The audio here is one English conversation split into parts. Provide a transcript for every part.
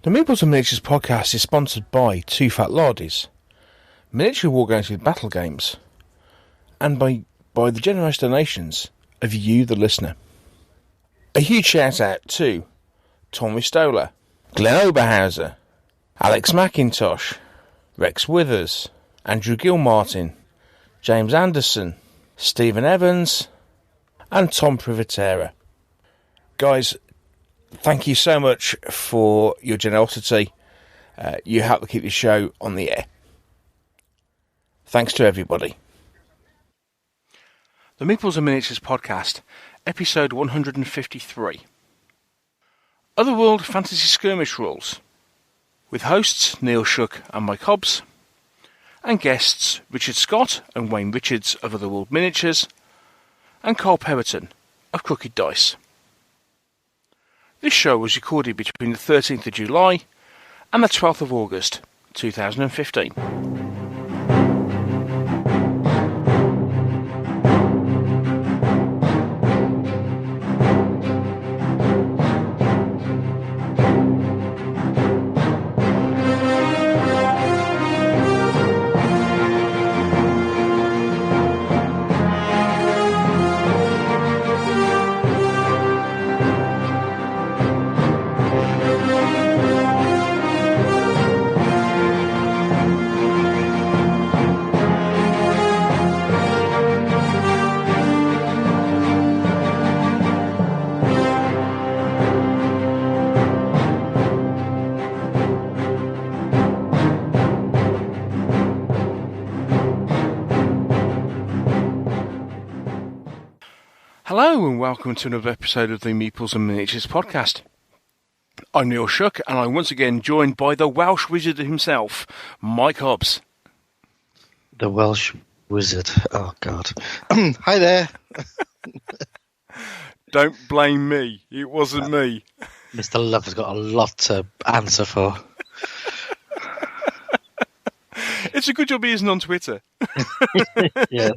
The Meeples and Miniatures podcast is sponsored by Two Fat Lardies, miniature wargames with battle games, and by the generous donations of you, the listener. A huge shout out to Tom Ristola, Glenn Oberhauser, Alex McIntosh, Rex Withers, Andrew Gilmartin, James Anderson, Stephen Evans, and Tom Privatera. Guys, thank you so much for your generosity. You help to keep the show on the air. Thanks to everybody. The Meeples and Miniatures podcast, episode 153. Otherworld Fantasy Skirmish rules, with hosts Neil Shuck and Mike Hobbs, and guests Richard Scott and Wayne Richards of Otherworld Miniatures, and Karl Perrotton of Crooked Dice. This show was recorded between the 13th of July and the 12th of August 2015. Hello and welcome to another episode of the Meeples and Miniatures podcast. I'm Neil Shuck and I'm once again joined by the Welsh wizard himself, Mike Hobbs. The Welsh wizard, oh God. Hi there. Don't blame me, it wasn't me. Mr. Love has got a lot to answer for. It's a good job he isn't on Twitter. Yeah.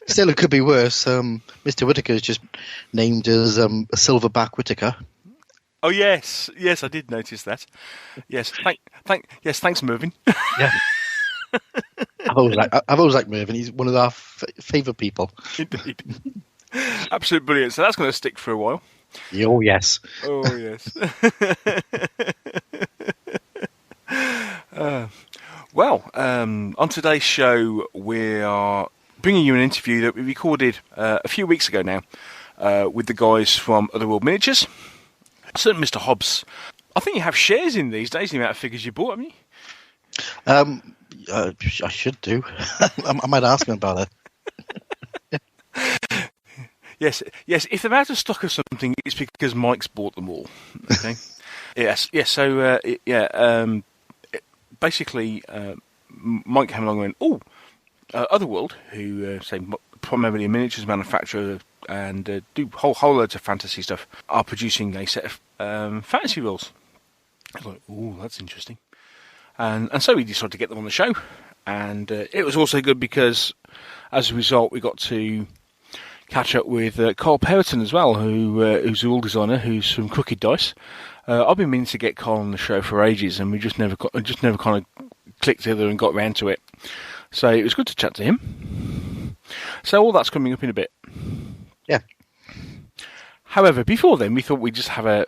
Still, it could be worse. Mr. Whittaker is just named as a silverback Whittaker. Oh yes, I did notice that. Yes, thanks, Mervyn. Yeah. I've always liked Mervyn. He's one of our favourite people. Indeed. Absolute brilliant. So that's going to stick for a while. Oh yes. Oh yes. On today's show, we are bringing you an interview that we recorded a few weeks ago now with the guys from Otherworld Miniatures. Certainly, Mr. Hobbs, I think you have shares in these days, the amount of figures you bought, haven't you? I should do. I might ask him about it. Yes. If they're out of stock of something, it's because Mike's bought them all. Okay. Yes. So basically, Mike came along and went, Otherworld, who say primarily a miniatures manufacturer and do whole loads of fantasy stuff, are producing a set of fantasy rules. I was like, that's interesting. And so we decided to get them on the show. And it was also good because, as a result, we got to catch up with Karl Perrotton as well, who's a rule designer, who's from Crooked Dice. I've been meaning to get Karl on the show for ages, and we just never kind of clicked together and got round to it. So it was good to chat to him. So all that's coming up in a bit. Yeah. However, before then, we thought we'd just have a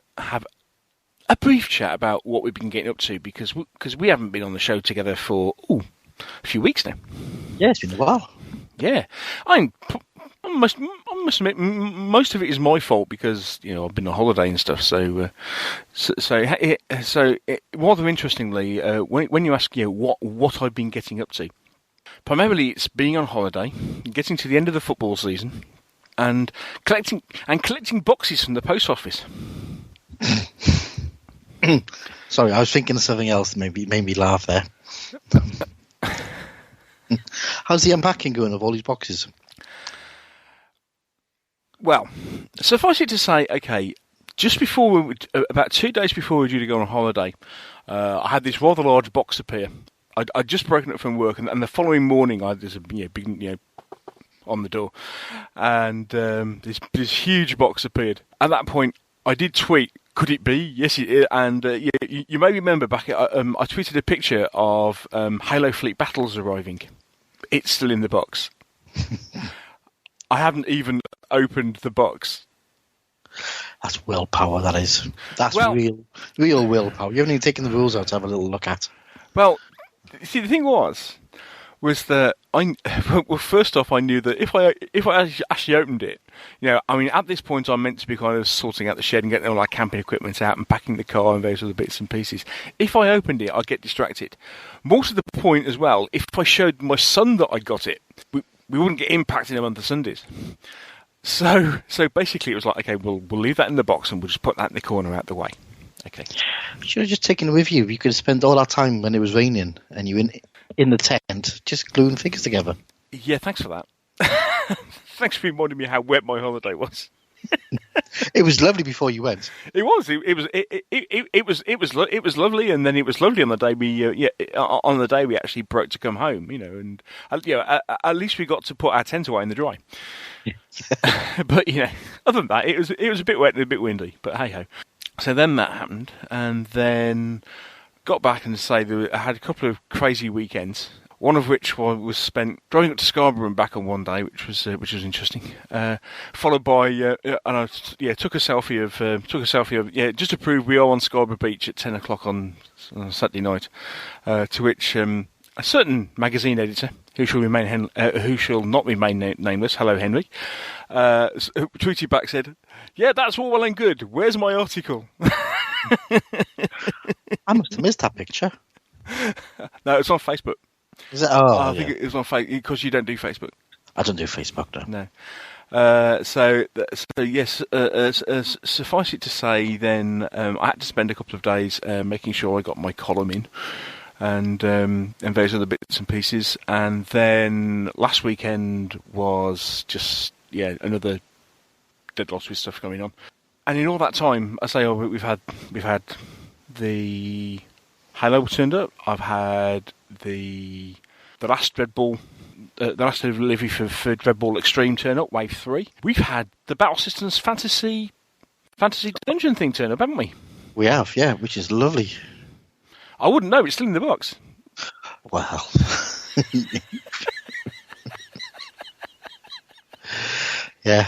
brief chat about what we've been getting up to because we haven't been on the show together for a few weeks now. Yeah, it's been a while. Yeah, I must admit, most of it is my fault because I've been on holiday and stuff. So rather interestingly, when you ask what I've been getting up to, primarily it's being on holiday, getting to the end of the football season, and collecting boxes from the post office. Sorry, I was thinking of something else that made me laugh there. How's the unpacking going of all these boxes? Well, suffice it to say, okay, just before about 2 days before we were due to go on holiday, I had this rather large box appear. I'd just broken it from work, and the following morning, I had this big on the door, and this huge box appeared. At that point, I did tweet, "Could it be?" Yes, it is. And you may remember back. I tweeted a picture of Halo Fleet Battles arriving. It's still in the box. I haven't even opened the box. That's willpower, that is. That's real willpower. You haven't even taken the rules out to have a little look at. Well, see, the thing was that first off, I knew that if I actually opened it, at this point I'm meant to be kind of sorting out the shed and getting all our camping equipment out and packing the car and those other bits and pieces. If I opened it, I'd get distracted. More to the point as well, if I showed my son that I got it, we wouldn't get impacted on the Sundays. So basically it was like, okay, we'll leave that in the box and we'll just put that in the corner out the way. Okay. You should have just taken it with you. You could spend all that time when it was raining and you in the tent just gluing figures together. Yeah, thanks for that. Thanks for reminding me how wet my holiday was. It was lovely before you went. It was. It was lovely, and then it was lovely on the day we actually broke to come home. And at least we got to put our tent away in the dry. But other than that, it was a bit wet and a bit windy. But hey ho. So then that happened, and then got back and I had a couple of crazy weekends. One of which was spent driving up to Scarborough and back on one day, which was interesting. Followed by took a selfie of just to prove we are on Scarborough Beach at 10 o'clock on Saturday night. To which a certain magazine editor who shall not remain nameless, hello Henry, tweeted back, said, "Yeah, that's all well and good. Where's my article?" I must have missed that picture. No, it's on Facebook. Is it? I think it was on Facebook because you don't do Facebook. I don't do Facebook, no. So yes. Suffice it to say, then I had to spend a couple of days making sure I got my column in, and various other bits and pieces. And then last weekend was just another dead loss with stuff going on. And in all that time, I say we've had the Halo turned up. I've had the last Dread Ball, the last delivery for Dread Ball Extreme turn up, Wave 3. We've had the Battle Systems Fantasy Dungeon thing turn up, haven't we? We have, yeah, which is lovely. I wouldn't know, it's still in the box. Well. Yeah.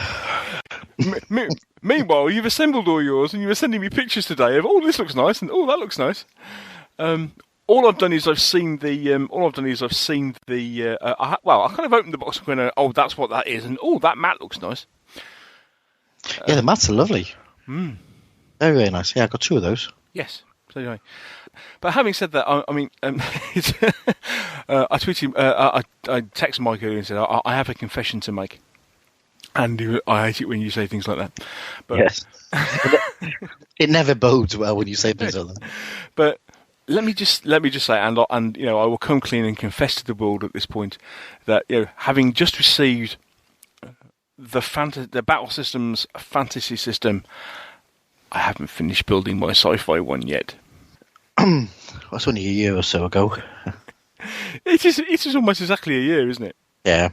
Meanwhile, you've assembled all yours and you were sending me pictures today of, this looks nice and that looks nice. All I've done is I've seen the. I kind of opened the box and went, that's what that is, and that mat looks nice. Yeah, the mats are lovely. Very, very nice. Yeah, I got 2 of those. Yes. So anyway, but having said that, I tweeted, I texted Mike earlier and said I have a confession to make, and I hate it when you say things like that. But, yes. It never bodes well when you say things like that. But. Let me just say, and I will come clean and confess to the world at this point that having just received the Battle Systems Fantasy System, I haven't finished building my sci-fi one yet. That's only a year or so ago. It is almost exactly a year, isn't it? Yeah.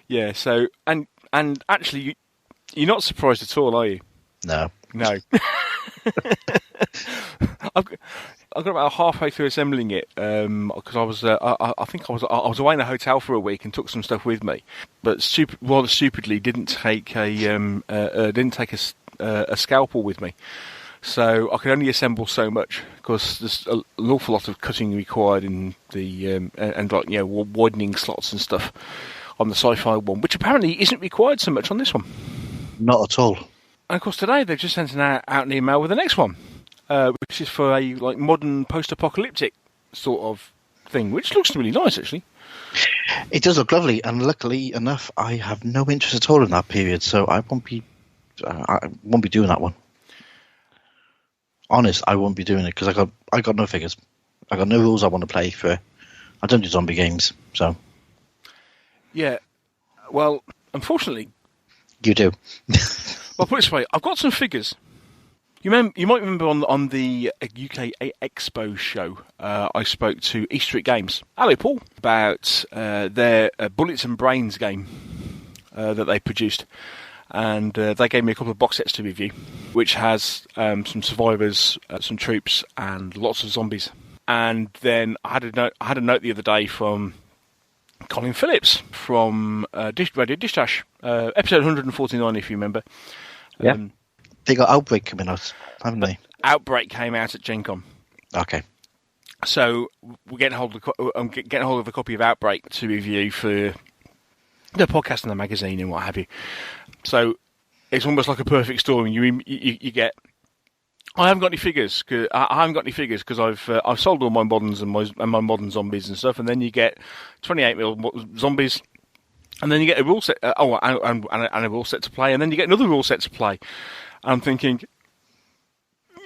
Yeah. So and actually, you're not surprised at all, are you? No. I got about halfway through assembling it because I was I was away in a hotel for a week and took some stuff with me, but rather stupidly didn't take a scalpel with me, so I could only assemble so much because there's an awful lot of cutting required in the widening slots and stuff on the sci-fi one, which apparently isn't required so much on this one. Not at all. And of course today they've just sent out an email with the next one. Which is for a modern post-apocalyptic sort of thing, which looks really nice, actually. It does look lovely, and luckily enough, I have no interest at all in that period, so I won't be doing that one. Honest, I won't be doing it because I got no figures. I got no rules I want to play for. I don't do zombie games, so. Yeah, well, unfortunately, you do. Well, put it this way, I've got some figures. You might remember on the UK Expo show, I spoke to East Street Games, hello Paul, about their Bullets and Brains game that they produced. and they gave me a couple of box sets to review, which has some survivors, some troops, and lots of zombies. And then I had a note the other day from Colin Phillips from Radio Dish Dash, episode 149, if you remember. Yeah. They got Outbreak coming out, haven't they? Outbreak came out at Gen Con. Okay. So we're getting hold of a copy of Outbreak to review for the podcast and the magazine and what have you. So it's almost like a perfect storm. You get. I haven't got any figures. Because I've sold all my moderns and my modern zombies and stuff, and then you get 28mm zombies, and then you get a rule set. And a rule set to play, and then you get another rule set to play. And I'm thinking,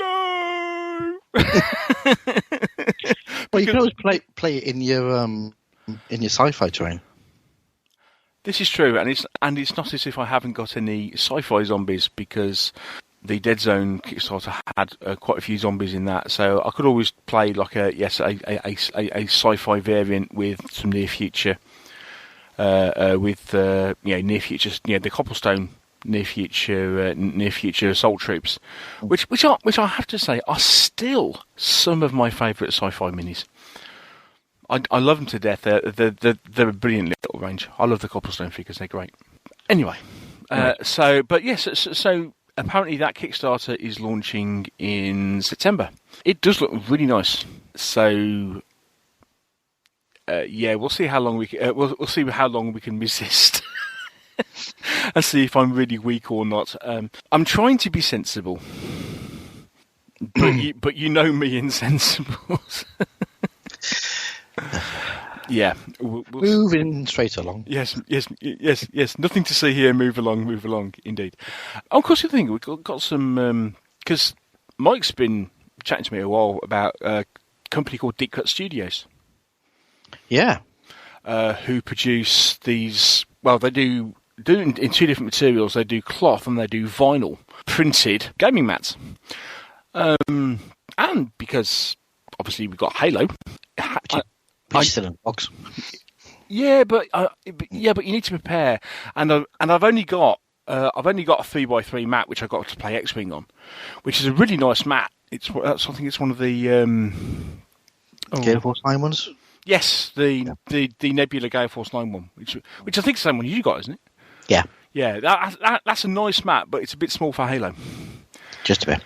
no. Well, you can always play it in your sci-fi terrain. This is true, and it's not as if I haven't got any sci-fi zombies, because the Dead Zone Kickstarter had quite a few zombies in that, so I could always play like a sci-fi variant with some near future, near future, the Cobblestone near future assault troops, which I have to say are still some of my favourite sci-fi minis. I love them to death. They're a brilliant little range. I love the Cobblestone figures; they're great. Anyway, so apparently that Kickstarter is launching in September. It does look really nice. So we'll see how long we'll see how long we can resist. And see if I'm really weak or not. I'm trying to be sensible, but you know me, insensibles. Yeah, moving straight along. Yes. Nothing to see here. Move along. Indeed. Of course, the thing we've got some because Mike's been chatting to me a while about a company called Deep Cut Studios. Yeah. Who produce these? Well, they do in two different materials. They do cloth and they do vinyl printed gaming mats. And because obviously we've got Halo. Which still in the box. Yeah, but you need to prepare. And I've only got a 3x3 mat which I got to play X-Wing on, which is a really nice mat. I think it's one of the Gale Force 9 ones. Yes, the Nebula Gale Force 9 one, which I think is the same one you got, isn't it? Yeah. Yeah, that's a nice mat, but it's a bit small for Halo. Just a bit.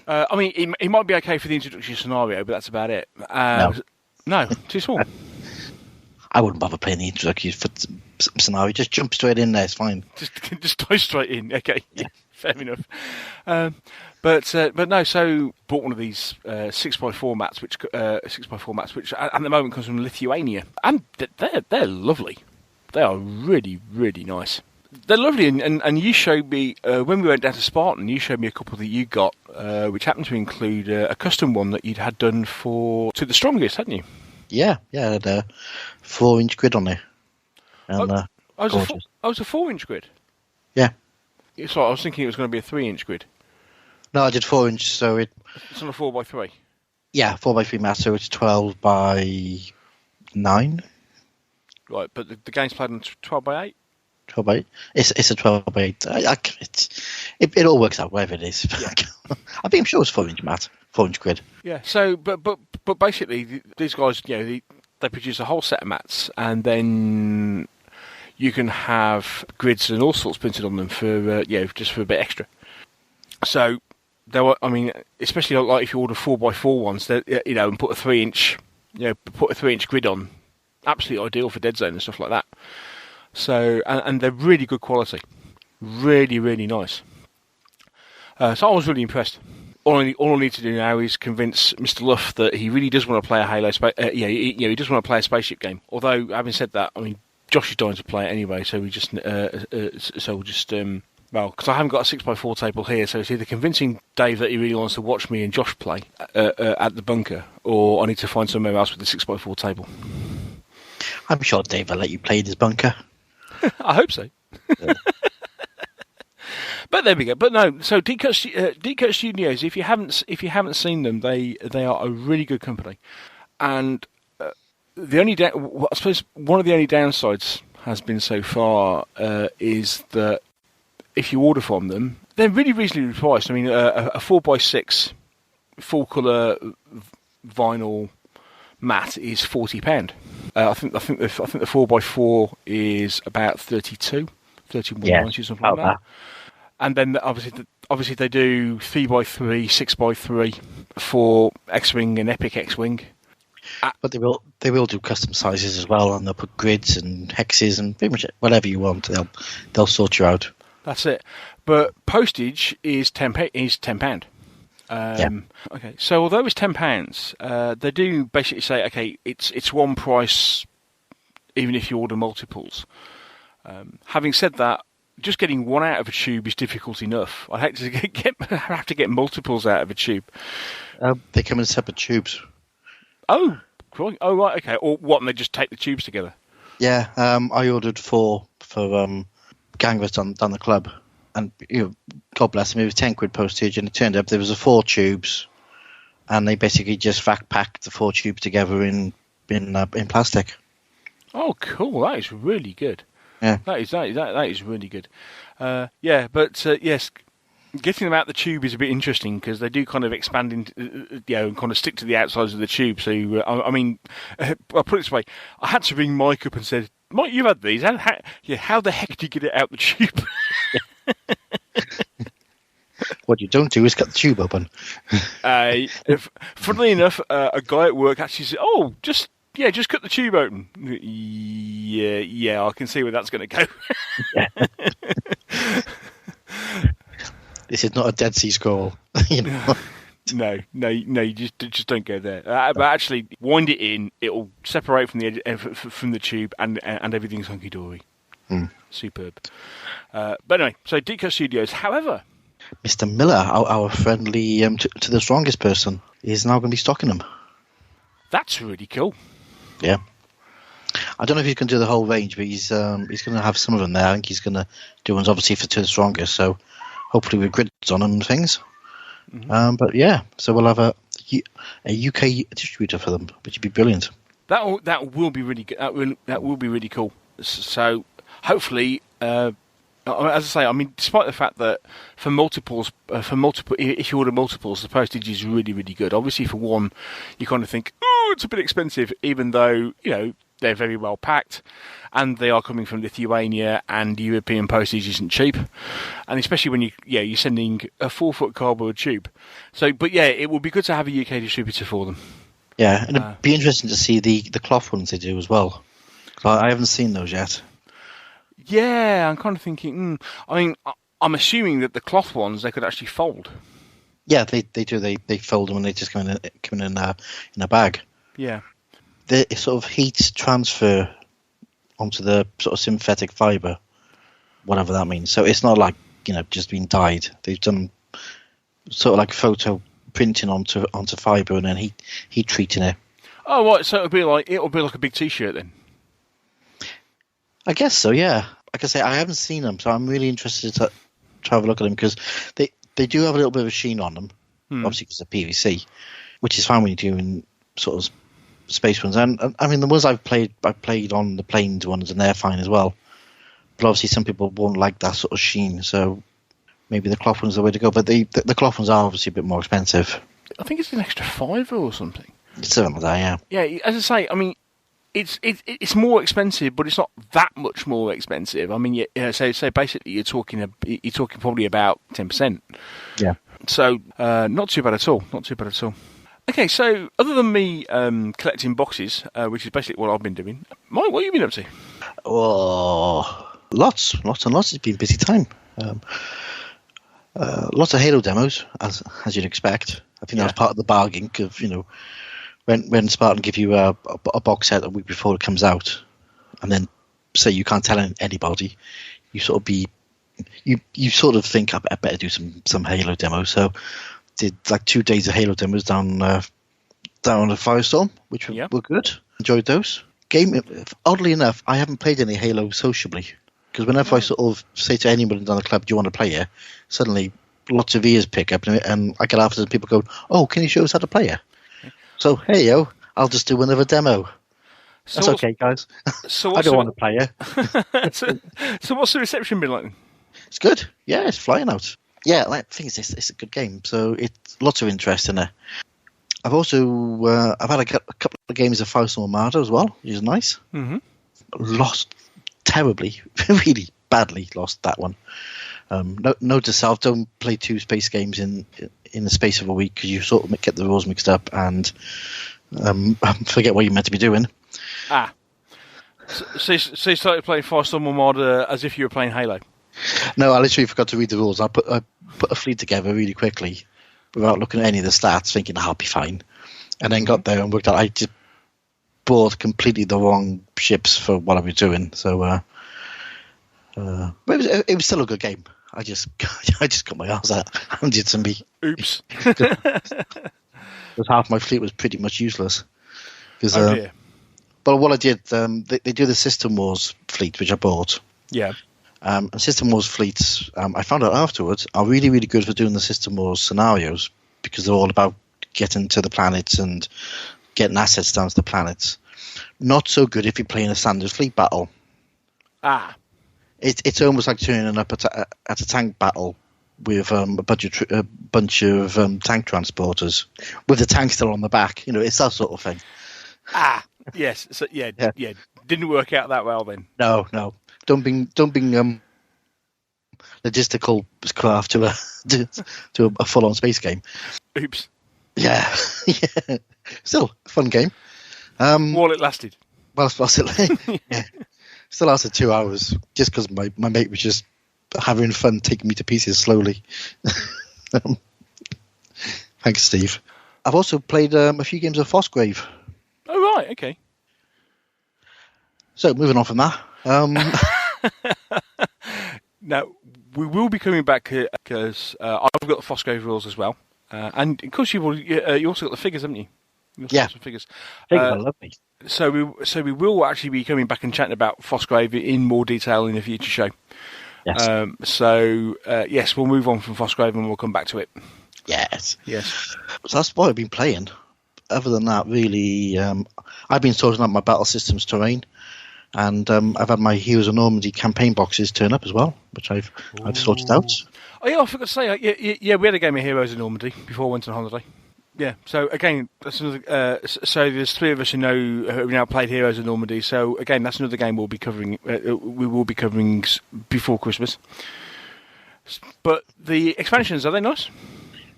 I mean, it might be okay for the introductory scenario, but that's about it. No, too small. I wouldn't bother playing the introductory scenario. Just jump straight in there. It's fine. Just dive straight in. Okay, yeah, fair enough. But no. So bought one of these 6x4 mats, which at the moment comes from Lithuania, and they're lovely. They are really, really nice. They're lovely, and you showed me when we went down to Spartan. You showed me a couple that you got, which happened to include a custom one that you'd had done to the Strongest, hadn't you? Yeah, I had a 4-inch grid on there. And, I was a 4-inch grid. Yeah. So I was thinking it was going to be a 3-inch grid. No, I did 4-inch, so it's on a 4x3. Yeah, 4x3 mat, so it's 12 by 9. Right, but the game's played on 12 by 8. 12 by 8. It's a 12 by 8. It all works out, whatever it is. Yeah. I think I'm sure it's 4-inch mat, 4-inch grid. Yeah. So, but basically, these guys, they produce a whole set of mats, and then you can have grids and all sorts printed on them for just for a bit extra. So especially like if you order 4x4 ones, and put a 3-inch grid on, absolutely ideal for Dead Zone and stuff like that. So, and they're really good quality, really, really nice. So I was really impressed. All I need to do now is convince Mr. Luff that he really does want to play a Halo. He does want to play a spaceship game. Although, having said that, I mean, Josh is dying to play it anyway. So we'll just because I haven't got a 6x4 table here, so it's either convincing Dave that he really wants to watch me and Josh play at the bunker, or I need to find somewhere else with a 6x4 table. I'm sure Dave will let you play in his bunker. I hope so. Yeah. But there we go. But no, so Deep Cut Studios. If you haven't seen them, they are a really good company. And the only I suppose one of the only downsides has been so far is that if you order from them, they're really reasonably priced. I mean, a 4x6 full colour vinyl mat is £40. I think the 4x4 is about 31.90 or something like that. And then obviously they do 3x3, 6x3 for X-Wing and Epic X-Wing. But they will do custom sizes as well, and they'll put grids and hexes and pretty much whatever you want. They'll sort you out. That's it. But postage is £10. Okay, so although it's £10, they do basically say, okay, it's one price, even if you order multiples. Having said that, just getting one out of a tube is difficult enough. I'd hate to have to get multiples out of a tube. They come in separate tubes. Oh, cool. Oh, right, okay. Or what? And they just take the tubes together. Yeah, I ordered 4 for gangers down the club, and God bless them, it was £10 postage, and it turned up there was 4 tubes, and they basically just vac packed the 4 tubes together in plastic. Oh, cool! That is really good. Yeah, that is really good. Yes, getting them out the tube is a bit interesting because they do kind of expand into, and kind of stick to the outsides of the tube. So, I mean, I'll put it this way: I had to ring Mike up and said, "Mike, you've had these. How the heck do you get it out the tube?" What you don't do is cut the tube open. Funnily enough, a guy at work actually said, "Oh, just cut the tube open." Yeah, I can see where that's going to go. This is not a Dead Sea Scroll. No, you just don't go there. But actually, wind it in; it'll separate from the tube, and everything's hunky dory. Superb. But anyway, so Deco Studios. However, Mr. Miller, our friendly to the strongest person, is now going to be stocking them. That's really cool. Yeah. I don't know if he's going to do the whole range, but he's going to have some of them there. I think he's going to do ones obviously to the strongest, so hopefully with grids on them and things. Mm-hmm. But yeah, so we'll have a UK distributor for them, which would be brilliant. That will be really good. That will be really cool. So hopefully, as I say, I mean, despite the fact that for multiple, if you order multiples, the postage is really, really good. Obviously, for one, you kind of think, oh, it's a bit expensive, even though they're very well packed, and they are coming from Lithuania, and European postage isn't cheap, and especially when you're sending a 4-foot cardboard tube. So, but yeah, it would be good to have a UK distributor for them. Yeah, and it'd be interesting to see the cloth ones they do as well. I haven't seen those yet. Yeah, I'm kind of thinking. I mean, I'm assuming that the cloth ones they could actually fold. Yeah, they do. They fold them and they just come in a bag. Yeah. The sort of heat transfer onto the sort of synthetic fibre, whatever that means. So it's not like just been dyed. They've done sort of like photo printing onto fibre and then heat treating it. Oh, right. So it'll be like a big T-shirt then. I guess so. Yeah. Like I say, I haven't seen them, so I'm really interested to have a look at them because they do have a little bit of a sheen on them, obviously because of PVC, which is fine when you're doing sort of space ones. And I mean, the ones I've played on the planes ones, and they're fine as well. But obviously, some people won't like that sort of sheen, so maybe the cloth one's the way to go. But the cloth ones are obviously a bit more expensive. I think it's an extra £5 or something. It's something like that, yeah. Yeah, as I say, I mean, it's more expensive, but it's not that much more expensive. I mean, so basically, you're talking probably about 10%. Yeah. So not too bad at all. Not too bad at all. Okay, so other than me collecting boxes, which is basically what I've been doing, Mike, what have you been up to? Oh, lots and lots. It's been a busy time. Lots of Halo demos, as you'd expect. I think that was part of the bargain of when Spartan give you a box set a week before it comes out, and then say you can't tell anybody, you sort of think I better do some Halo demos. So did like 2 days of Halo demos down on the Firestorm, which were good. Enjoyed those. Oddly enough, I haven't played any Halo sociably because whenever I sort of say to anyone down the club, "Do you want to play it?" Suddenly lots of ears pick up, and I get after people go, "Oh, can you show us how to play it?" So, hey, I'll just do another demo. So that's okay, guys. So I don't want to play it. So what's the reception been like? It's good. Yeah, it's flying out. Yeah, I think it's a good game. So it's lots of interest in it. I've also I've had a couple of games of Faust and Armada as well, which is nice. Mm-hmm. Lost terribly, really badly lost that one. Note to self: don't play 2 space games in the space of a week because you sort of get the rules mixed up and forget what you're meant to be doing. Ah. So you started playing Faust and Armada as if you were playing Halo? No, I literally forgot to read the rules. I put a fleet together really quickly without looking at any of the stats, thinking I'll be fine. And then got there and worked out I just bought completely the wrong ships for what I was doing. So, but it was still a good game. I just got my arse out handed to me. Oops. Because half my fleet was pretty much useless. Oh dear. But what I did, they do the System Wars fleet, which I bought. Yeah. And System Wars fleets, I found out afterwards, are really, really good for doing the System Wars scenarios because they're all about getting to the planets and getting assets down to the planets. Not so good if you're playing a standard fleet battle. Ah. It's almost like turning up at a tank battle with a bunch of tank transporters with the tank still on the back. You know, it's that sort of thing. Ah. Yes. So yeah. Didn't work out that well then. No. Dumping logistical craft to a full-on space game. Oops. Yeah. Still a fun game. While it lasted. Well, yeah. Still lasted 2 hours just because my mate was just having fun taking me to pieces slowly. Thanks, Steve. I've also played a few games of Frostgrave. Oh, right, okay. So, moving on from that. Now, we will be coming back because I've got the Frostgrave rules as well. And, of course, you also got the figures, haven't you? Yeah. Some figures. Figures are lovely. So we will actually be coming back and chatting about Frostgrave in more detail in a future show. Yes. Yes, we'll move on from Frostgrave and we'll come back to it. Yes. So that's what I've been playing. Other than that, really, I've been sorting out my battle systems terrain, and I've had my Heroes of Normandy campaign boxes turn up as well, which I've sorted out. Oh yeah, I forgot to say, yeah, we had a game of Heroes of Normandy before I went on holiday. Yeah, so again, that's another. So there's 3 of us who have now played Heroes of Normandy. So again, that's another game we'll be covering. We will be covering before Christmas. But the expansions, are they nice?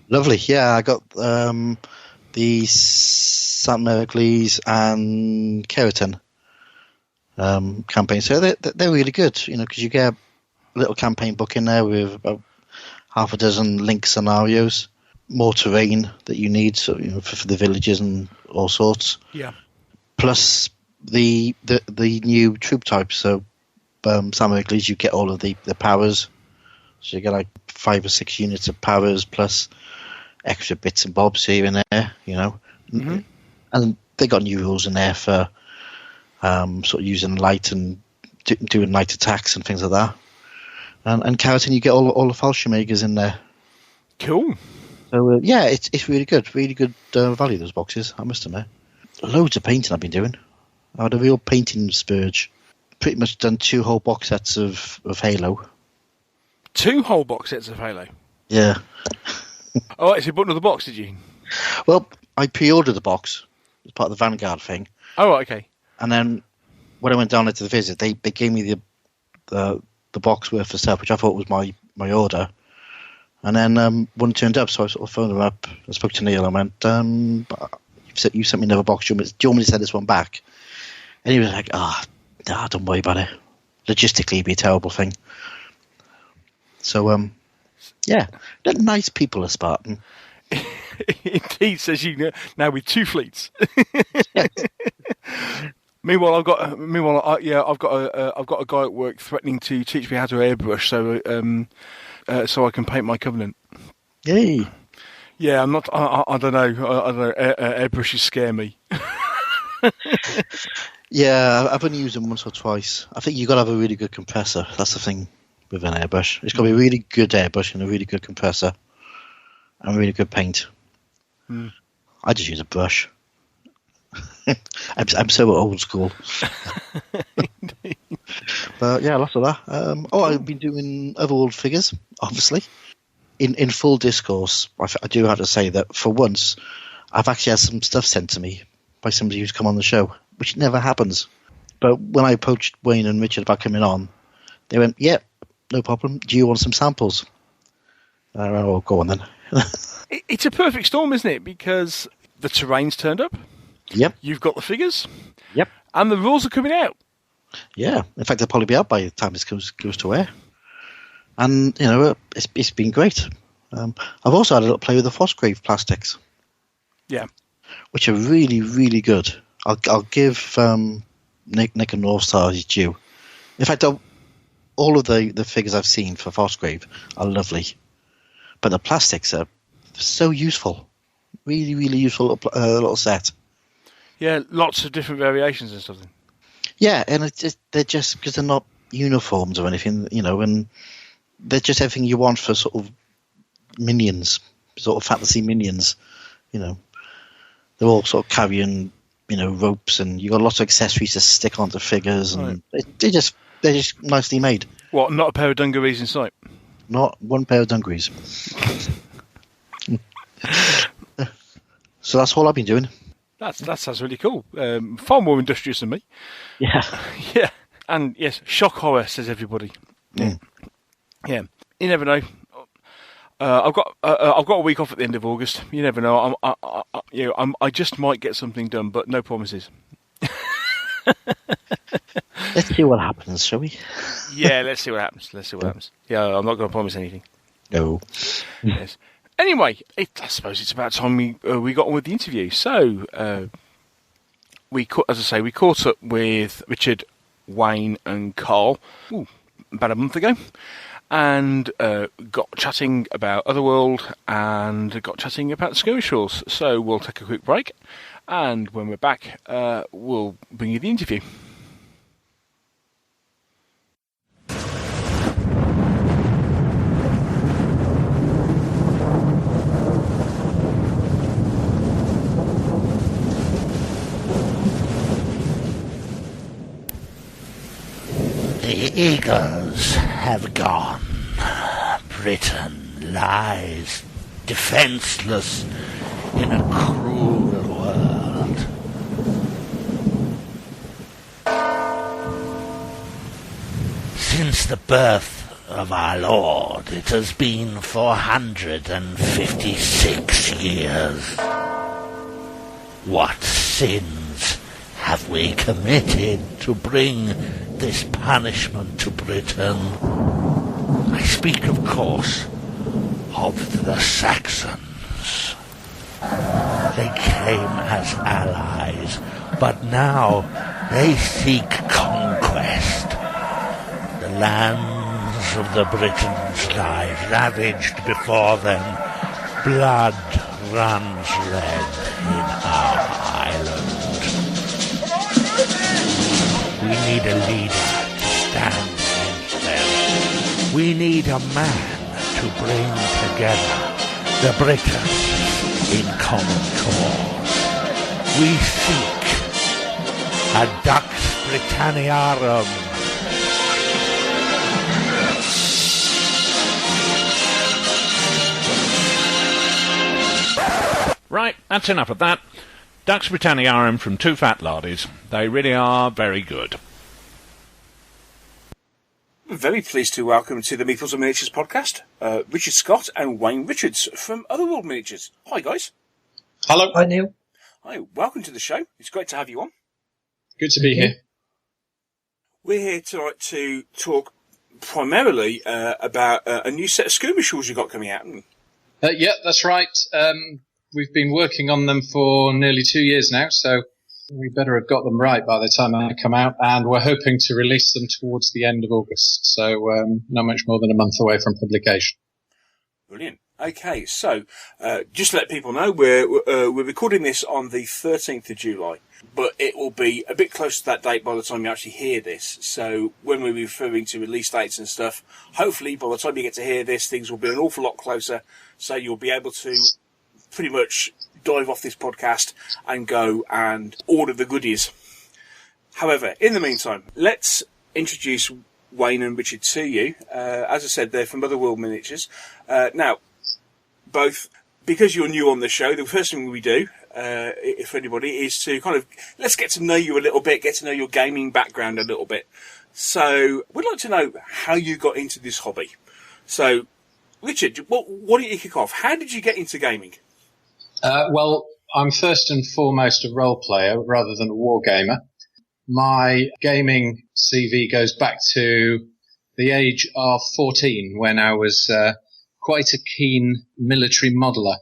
Lovely. Yeah, I got the St. Mercles and Perrotton campaign. So they're really good, you know, because you get a little campaign book in there with about half a dozen link scenarios. More terrain that you need, so you know, for the villages and all sorts. Yeah. Plus the new troop types. So St. Mercles, you get all of the powers. So you get like 5 or 6 units of powers plus extra bits and bobs here and there. You know, and they got new rules in there for sort of using light and doing light attacks and things like that. And Perrotton, you get all the Fallschirmjägers in there. Cool. So yeah, it's really good value, those boxes, I must admit. Loads of painting I've been doing. I had a real painting spurge. Pretty much done 2 whole box sets of Halo. 2 whole box sets of Halo? Yeah. Oh, right, so you bought another box, did you? Well, I pre-ordered the box as part of the Vanguard thing. Oh, right, okay. And then when I went down into the visit, they gave me the box worth of stuff, which I thought was my order. And then one turned up, so I sort of phoned them up. I spoke to Neil and went, you sent me another box. Do you want me to send this one back? And he was like, nah, don't worry about it. Logistically, it'd be a terrible thing. So, yeah, they're nice people at Spartan. Indeed, says you now with 2 fleets. Meanwhile, I've got a guy at work threatening to teach me how to airbrush, so I can paint my Covenant. Yay! Yeah, I'm not. I don't know. Airbrushes scare me. Yeah, I've only used them once or twice. I think you've got to have a really good compressor. That's the thing with an airbrush. It's got to be a really good airbrush and a really good compressor and really good paint. I just use a brush. I'm so old school. But yeah, lots of that. I've been doing Otherworld figures, obviously. In full discourse, I do have to say that for once, I've actually had some stuff sent to me by somebody who's come on the show, which never happens. But when I approached Wayne and Richard about coming on, they went, yeah, no problem. Do you want some samples? I went, oh, go on then. It's a perfect storm, isn't it? Because the terrain's turned up. Yep. You've got the figures. Yep. And the rules are coming out. Yeah. In fact, they'll probably be out by the time this goes to air. And, it's been great. I've also had a little play with the Frostgrave plastics. Yeah. Which are really, really good. I'll give Nick and North Star his due. In fact, all of the figures I've seen for Frostgrave are lovely. But the plastics are so useful. Really, really useful little set. Yeah, lots of different variations and stuff. Yeah, and they're just because they're not uniforms or anything, and they're just everything you want for sort of minions, sort of fantasy minions. They're all sort of carrying, ropes, and you've got lots of accessories to stick onto figures, and they're just nicely made. What? Not a pair of dungarees in sight? Not one pair of dungarees. So that's all I've been doing. That sounds really cool. Far more industrious than me. Yeah. Yeah. And yes, shock horror, says everybody. Yeah. Yeah. You never know. I've got a week off at the end of August. You never know. I just might get something done, but no promises. Let's see what happens, shall we? Yeah, let's see what happens. Yeah, I'm not going to promise anything. No. Yes. Anyway, I suppose it's about time we got on with the interview. So, we caught up with Richard, Wayne, and Karl about a month ago, and got chatting about Otherworld and got chatting about the skirmish rules. So we'll take a quick break, and when we're back, we'll bring you the interview. The eagles have gone. Britain lies defenseless in a cruel world. Since the birth of our Lord, it has been 456 years. What sins have we committed to bring this punishment to Britain? I speak, of course, of the Saxons. They came as allies, but now they seek conquest. The lands of the Britons lie ravaged before them. Blood runs red in our island. We need a leader to stand against them. We need a man to bring together the Britons in common cause. We seek a Dux Britanniarum. Right, that's enough of that. Dux Britanniarum from Two Fat Lardies. They really are very good. Very pleased to welcome to the Meeples and Miniatures podcast, Richard Scott and Wayne Richards from Otherworld Miniatures. Hi, guys. Hello. Hi, Neil. Hi, welcome to the show. It's great to have you on. Good to be here. We're here tonight to talk primarily about a new set of skirmish rules you've got coming out. Yeah, that's right. We've been working on them for nearly 2 years now, so we better have got them right by the time they come out, and we're hoping to release them towards the end of August, so not much more than a month away from publication. Brilliant. Okay, so just to let people know, we're recording this on the 13th of July, but it will be a bit close to that date by the time you actually hear this. So when we're referring to release dates and stuff, hopefully by the time you get to hear this, things will be an awful lot closer, so you'll be able to pretty much dive off this podcast and go and order the goodies. However, in the meantime, let's introduce Wayne and Richard to you. As I said, they're from Otherworld Miniatures. Now, both, because you're new on the show, the first thing we do, if anybody, is to kind of, let's get to know you a little bit, get to know your gaming background a little bit. So, we'd like to know how you got into this hobby. So, Richard, why don't you kick off? How did you get into gaming? Well, I'm first and foremost a role player rather than a wargamer. My gaming CV goes back to the age of 14 when I was quite a keen military modeller.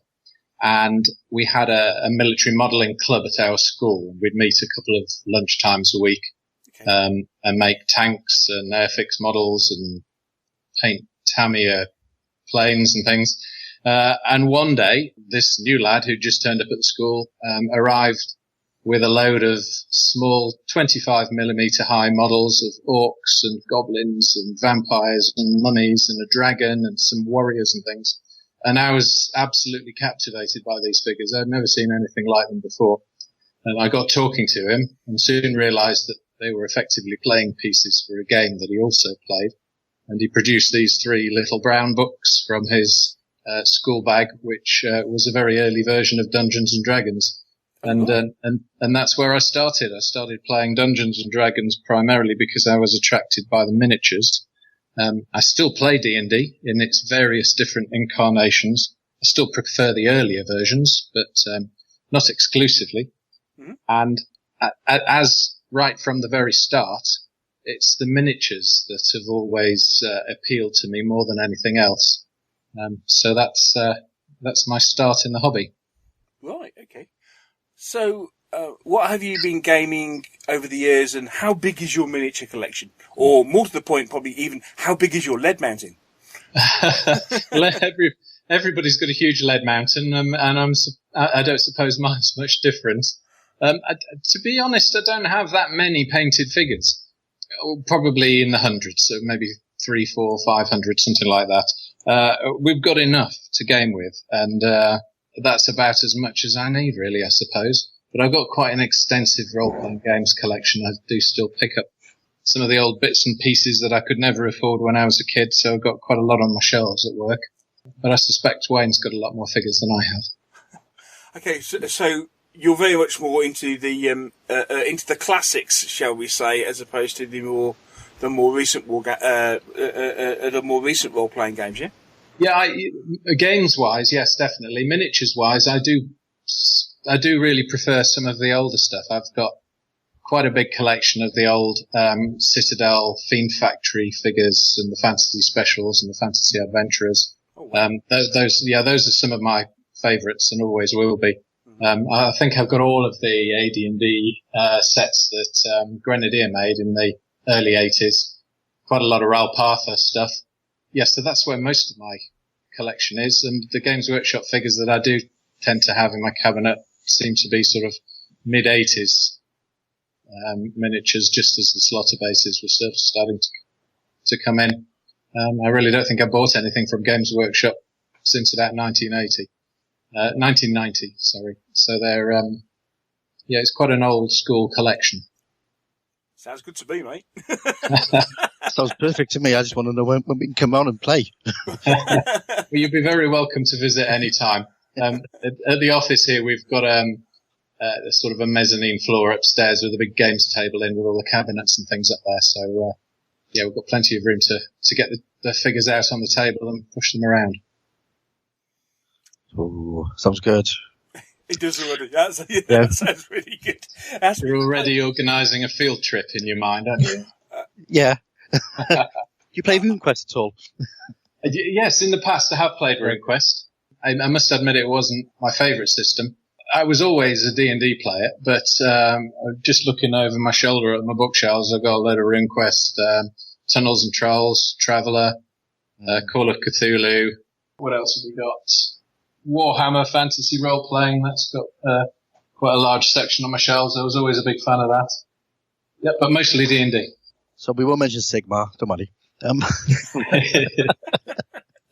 And we had a military modelling club at our school. We'd meet a couple of lunch times a week and make tanks and airfix models and paint Tamiya planes and things. And one day, this new lad who just turned up at the school arrived with a load of small 25mm high models of orcs and goblins and vampires and mummies and a dragon and some warriors and things. And I was absolutely captivated by these figures. I'd never seen anything like them before. And I got talking to him and soon realized that they were effectively playing pieces for a game that he also played. And he produced these 3 little brown books from his school bag, which was a very early version of Dungeons and Dragons. And that's where I started. I started playing Dungeons and Dragons primarily because I was attracted by the miniatures. I still play D&D in its various different incarnations. I still prefer the earlier versions, but not exclusively. Mm-hmm. And as right from the very start, it's the miniatures that have always appealed to me more than anything else. So that's my start in the hobby. Right. Okay. So, what have you been gaming over the years, and how big is your miniature collection? Or more to the point, probably even, how big is your lead mountain? Well, everybody's got a huge lead mountain, and I don't suppose mine's much different. To be honest, I don't have that many painted figures. Probably in the hundreds, so maybe 300, 400, 500, something like that. We've got enough to game with, and that's about as much as I need, really, I suppose. But I've got quite an extensive role-playing games collection. I do still pick up some of the old bits and pieces that I could never afford when I was a kid, so I've got quite a lot on my shelves at work. But I suspect Wayne's got a lot more figures than I have. Okay, so you're very much more into the classics, shall we say, as opposed to the more recent role-playing games, yeah? Yeah, games-wise, yes, definitely. Miniatures-wise, I do really prefer some of the older stuff. I've got quite a big collection of the old Citadel Fiend Factory figures and the Fantasy Specials and the Fantasy Adventurers. Oh, wow. Those are some of my favourites and always will be. I think I've got all of the AD&D sets that Grenadier made in the early 80s. Quite a lot of Ral Partha stuff. Yeah, so that's where most of my collection is, and the Games Workshop figures that I do tend to have in my cabinet seem to be sort of mid-80s miniatures, just as the slaughter bases were sort of starting to come in. I really don't think I bought anything from Games Workshop since about 1990, sorry. So they're, it's quite an old school collection. Sounds good to me, mate. Sounds perfect to me. I just want to know when we can come on and play. Well, you'd be very welcome to visit any time. At the office here, we've got a sort of a mezzanine floor upstairs with a big games table in with all the cabinets and things up there. So, we've got plenty of room to get the figures out on the table and push them around. Oh, sounds good. It does already. That sounds really good. You're already organising a field trip in your mind, aren't you? Yeah. Do you play RuneQuest at all? Yes, in the past I have played RuneQuest. I must admit it wasn't my favourite system. I was always a D&D player, but just looking over my shoulder at my bookshelves, I've got a load of RuneQuest, Tunnels and Trolls, Traveller, Call of Cthulhu. What else have we got? Warhammer Fantasy Role-Playing. That's got quite a large section on my shelves. I was always a big fan of that. Yep, but mostly D&D. So we won't mention Sigmar, don't worry.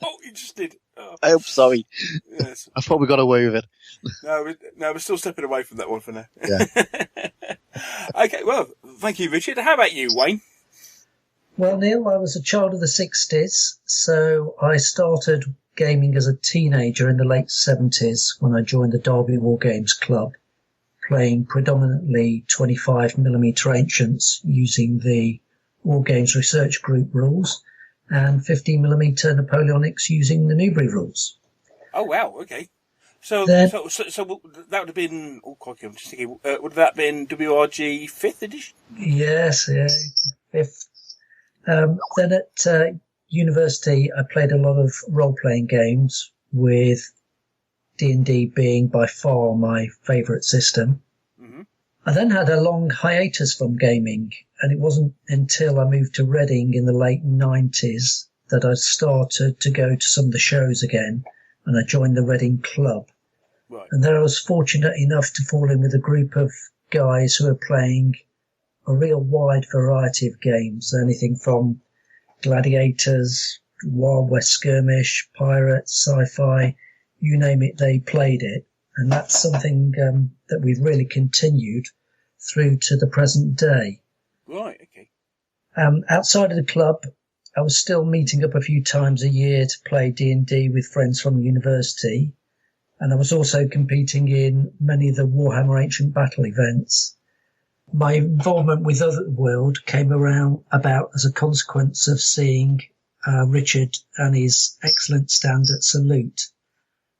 Oh, you just did. Oh. I'm sorry. Yes. I thought we got away with it. No, we're still stepping away from that one for now. Yeah. Okay, well, thank you, Richard. How about you, Wayne? Well, Neil, I was a child of the 60s, so I started gaming as a teenager in the late 70s when I joined the Derby War Games Club, playing predominantly 25mm Ancients using the War Games Research Group rules, and 15mm Napoleonics using the Newbury rules. Oh, wow, okay. So Then- that would have been... Oh, crikey, I'm just thinking, would that have been WRG 5th edition? Yes, yeah. Then at university, I played a lot of role-playing games, with D&D being by far my favourite system. Mm-hmm. I then had a long hiatus from gaming, and it wasn't until I moved to Reading in the late 90s that I started to go to some of the shows again, and I joined the Reading Club. Right. And there I was fortunate enough to fall in with a group of guys who were playing a real wide variety of games, anything from gladiators, Wild West skirmish, pirates, sci-fi, you name it, they played it. And that's something that we've really continued through to the present day. Right, okay. Outside of the club, I was still meeting up a few times a year to play D&D with friends from university, and I was also competing in many of the Warhammer Ancient Battle events. My involvement with Otherworld came about as a consequence of seeing Richard and his excellent stand at Salute.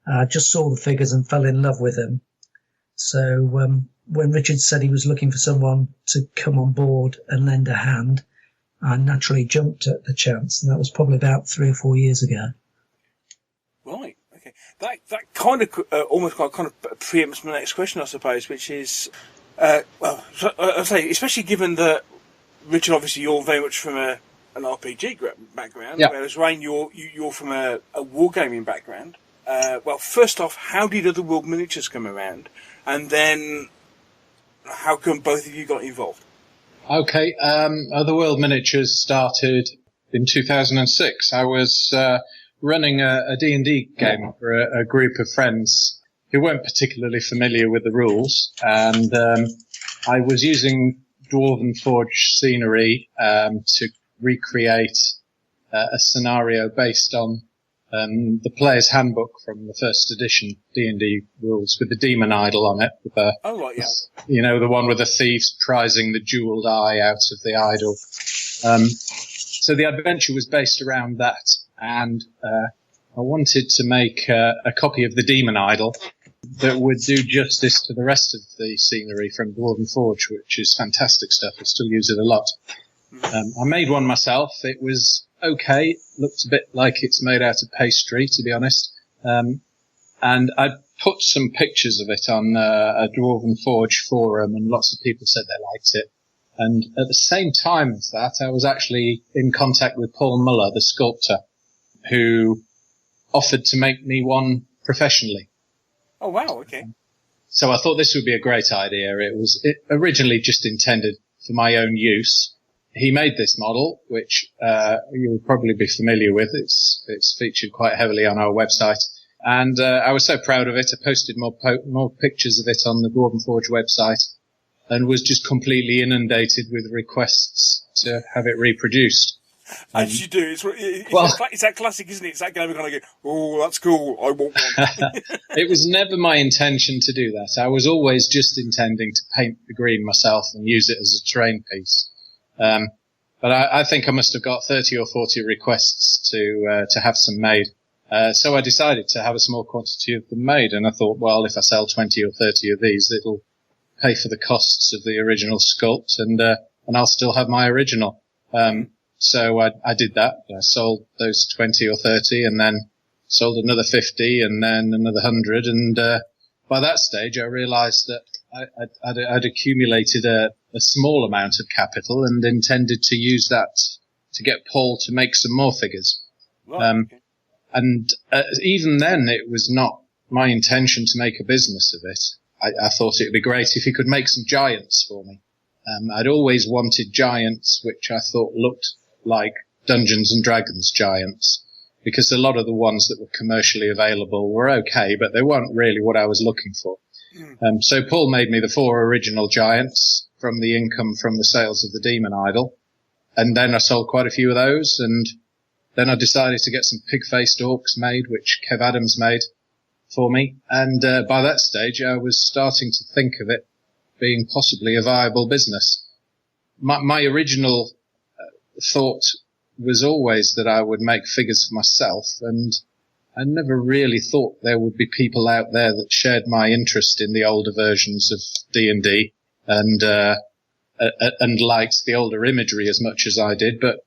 I just saw the figures and fell in love with them. So when Richard said he was looking for someone to come on board and lend a hand, I naturally jumped at the chance, and that was probably about 3 or 4 years ago. Right, okay. That kind of almost kind of preempts my next question, I suppose, which is, I say, especially given that, Richard, obviously you're very much from an RPG background, yeah. Whereas Rain, you're from a wargaming background. Well, first off, how did Otherworld Miniatures come around? And then, how come both of you got involved? Okay, Otherworld Miniatures started in 2006. I was running a D&D game for a group of friends who weren't particularly familiar with the rules, and I was using Dwarven Forge scenery to recreate a scenario based on the player's handbook from the first edition D&D rules, with the demon idol on it. With the, Oh, right, yeah. You know, the one with the thieves prizing the jeweled eye out of the idol. So the adventure was based around that, and I wanted to make a copy of the demon idol that would do justice to the rest of the scenery from Dwarven Forge, which is fantastic stuff. I still use it a lot. I made one myself. It was okay. Looked a bit like it's made out of pastry, to be honest. And I put some pictures of it on a Dwarven Forge forum, and lots of people said they liked it. And at the same time as that, I was actually in contact with Paul Muller, the sculptor, who offered to make me one professionally. Oh, wow, okay. So I thought this would be a great idea. It was originally just intended for my own use. He made this model, which you'll probably be familiar with. It's featured quite heavily on our website. And I was so proud of it. I posted more pictures of it on the Dwarven Forge website, and was just completely inundated with requests to have it reproduced. As you do. It's that classic, isn't it? It's that game of kind of go, oh, that's cool, I want one. It was never my intention to do that. I was always just intending to paint the green myself and use it as a terrain piece. But I think I must have got 30 or 40 requests to have some made. So I decided to have a small quantity of them made, and I thought, well, if I sell 20 or 30 of these, it'll pay for the costs of the original sculpt, and I'll still have my original. So I did that. I sold those 20 or 30, and then sold another 50, and then another 100. And by that stage, I realised that I'd accumulated a small amount of capital, and intended to use that to get Paul to make some more figures. Right, okay. And even then, it was not my intention to make a business of it. I thought it would be great if he could make some giants for me. I'd always wanted giants which I thought looked like Dungeons and Dragons giants, because a lot of the ones that were commercially available were okay, but they weren't really what I was looking for. So Paul made me the 4 original giants from the income from the sales of the Demon Idol. and then I sold quite a few of those, and then I decided to get some pig-faced orcs made, which Kev Adams made for me. And by that stage, I was starting to think of it being possibly a viable business. My original thought was always that I would make figures for myself, and I never really thought there would be people out there that shared my interest in the older versions of D&D and liked the older imagery as much as I did, but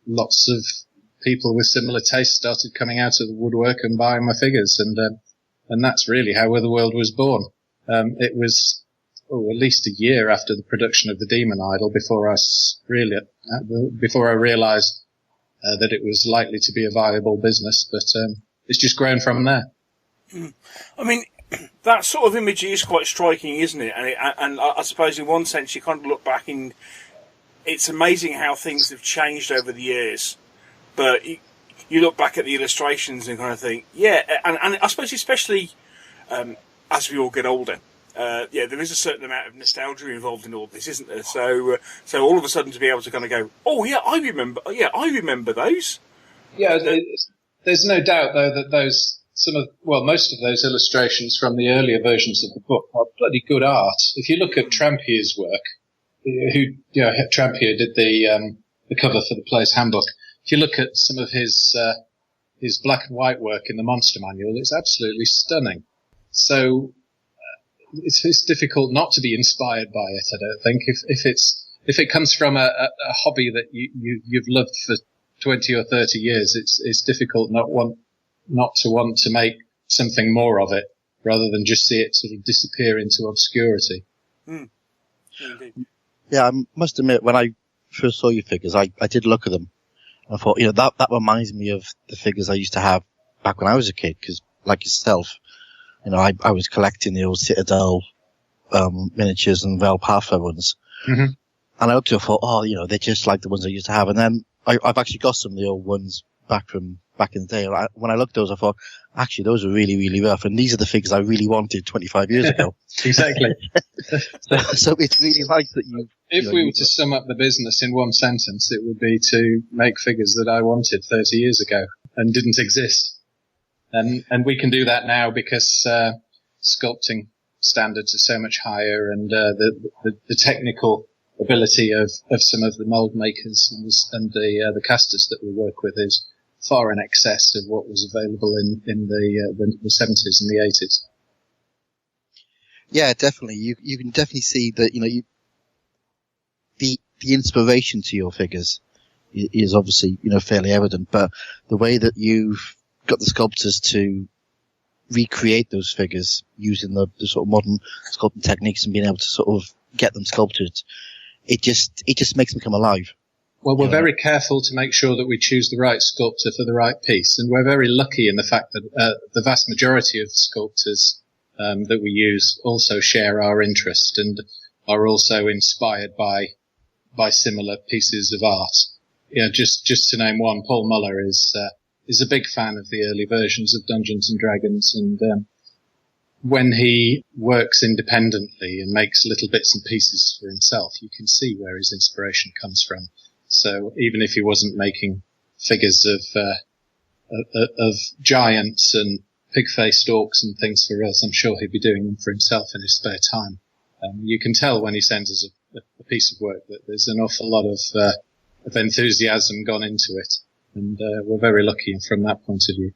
lots of people with similar tastes started coming out of the woodwork and buying my figures, and that's really how Otherworld was born. It was at least a year after the production of the Demon Idol before I realized that it was likely to be a viable business, but it's just grown from there. I mean, that sort of imagery is quite striking, isn't it? And I suppose in one sense you kind of look back and it's amazing how things have changed over the years. But you look back at the illustrations and kind of think, yeah, and I suppose especially as we all get older, there is a certain amount of nostalgia involved in all this, isn't there? So all of a sudden to be able to kind of go, oh yeah, I remember those. Yeah, there's no doubt though that most of those illustrations from the earlier versions of the book are bloody good art. If you look at Trampier's work, Trampier did the cover for the player's handbook. If you look at some of his black and white work in the Monster Manual, it's absolutely stunning. So it's difficult not to be inspired by it. I don't think if it comes from a hobby that you've loved for 20 or 30 years, it's difficult not to want to make something more of it rather than just see it sort of disappear into obscurity. Indeed. Yeah, I must admit, when I first saw your figures, I did look at them. I thought, that reminds me of the figures I used to have back when I was a kid, because like yourself, I was collecting the old Citadel miniatures and Val Pathfinder ones. Mm-hmm. And I looked at it and thought, they're just like the ones I used to have. And then I've actually got some of the old ones back in the day. When I looked at those, I thought, actually, those are really, really rough. And these are the figures I really wanted 25 years ago. Exactly. so it's really nice that you... If we were to sum up the business in one sentence, it would be to make figures that I wanted 30 years ago and didn't exist. And we can do that now because sculpting standards are so much higher, and the technical ability of some of the mold makers and the casters that we work with is far in excess of what was available in the 70s and the 80s. Yeah, definitely. You can definitely see that the inspiration to your figures is obviously fairly evident, but the way that you've got the sculptors to recreate those figures using the sort of modern sculpting techniques and being able to sort of get them sculpted, it just makes them come alive. Well, we're very careful to make sure that we choose the right sculptor for the right piece, and we're very lucky in the fact that the vast majority of sculptors that we use also share our interest and are also inspired by similar pieces of art. Just to name one, Paul Muller is a big fan of the early versions of Dungeons and Dragons, and when he works independently and makes little bits and pieces for himself, you can see where his inspiration comes from. So even if he wasn't making figures of giants and pig-faced orcs and things for us, I'm sure he'd be doing them for himself in his spare time. You can tell when he sends us a piece of work that there's an awful lot of enthusiasm gone into it, and we're very lucky from that point of view.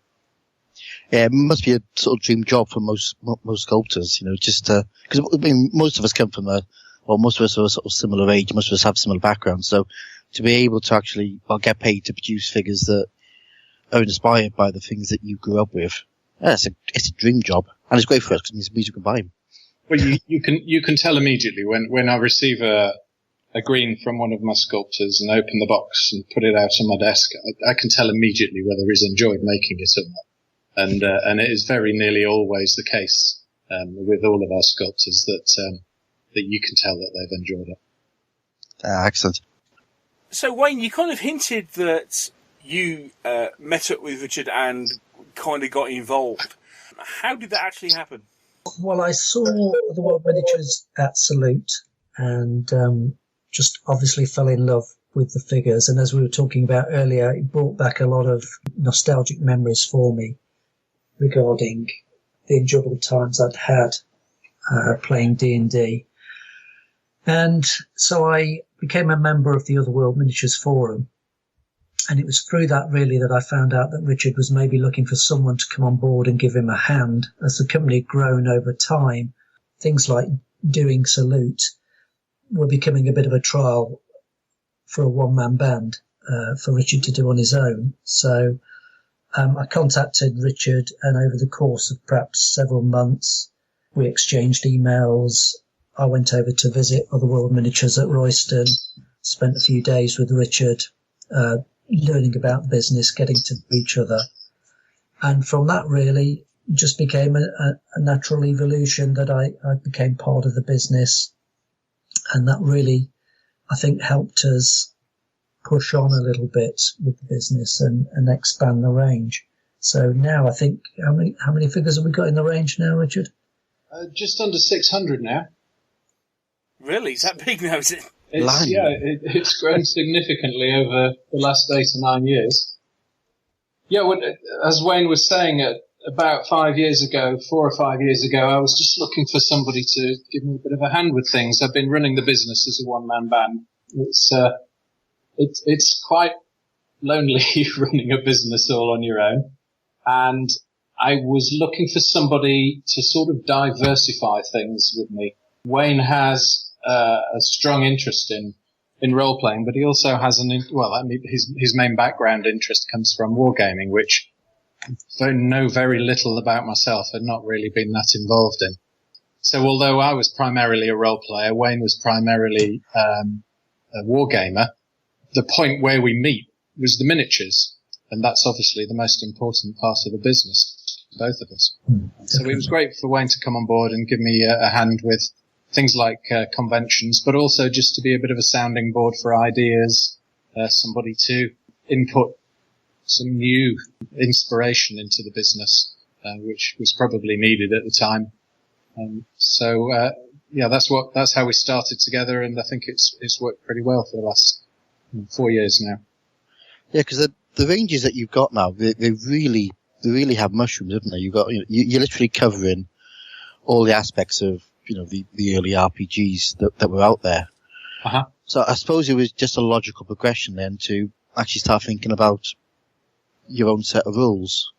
Yeah, it must be a sort of dream job for most sculptors, because most of us come from most of us are sort of similar age, most of us have similar backgrounds, so to be able to actually get paid to produce figures that are inspired by the things that you grew up with, it's a dream job, and it's great for us because it means we can buy them. Well, you can tell immediately when I receive a green from one of my sculptors and open the box and put it out on my desk, I can tell immediately whether he's enjoyed making it or not. And it is very nearly always the case with all of our sculptors that you can tell that they've enjoyed it. Excellent. So Wayne, you kind of hinted that you met up with Richard and kind of got involved. How did that actually happen? Well, I saw Otherworld Miniatures at Salute and just obviously fell in love with the figures. And as we were talking about earlier, it brought back a lot of nostalgic memories for me regarding the enjoyable times I'd had playing D&D. And so I became a member of the Otherworld Miniatures Forum. And it was through that really that I found out that Richard was maybe looking for someone to come on board and give him a hand. As the company had grown over time, things like doing Salute were becoming a bit of a trial for a one-man band for Richard to do on his own. So I contacted Richard, and over the course of perhaps several months, we exchanged emails. I went over to visit Otherworld Miniatures at Royston, spent a few days with Richard, learning about the business, getting to know each other. And from that really just became a natural evolution that I became part of the business. And that really, I think, helped us push on a little bit with the business and expand the range. So now I think, how many figures have we got in the range now, Richard? Just under 600 now. Really? Is that big now, is it? It's grown significantly over the last 8 or 9 years. Yeah, as Wayne was saying, about 5 years ago, 4 or 5 years ago, I was just looking for somebody to give me a bit of a hand with things. I've been running the business as a one-man band. It's quite lonely running a business all on your own. And I was looking for somebody to sort of diversify things with me. Wayne has a strong interest in role playing, but he also has his main background interest comes from wargaming, which I know very little about myself and not really been that involved in. So although I was primarily a role player, Wayne was primarily a wargamer. The point where we meet was the miniatures, and that's obviously the most important part of the business, both of us. So it was great for Wayne to come on board and give me a hand with things like conventions, but also just to be a bit of a sounding board for ideas, somebody to input some new inspiration into the business, which was probably needed at the time. That's how we started together, and I think it's worked pretty well for the last 4 years now. Yeah, because the ranges that you've got now, they really have mushrooms, haven't they? You're literally covering all the aspects of the early RPGs that were out there. Uh-huh. So I suppose it was just a logical progression then to actually start thinking about your own set of rules,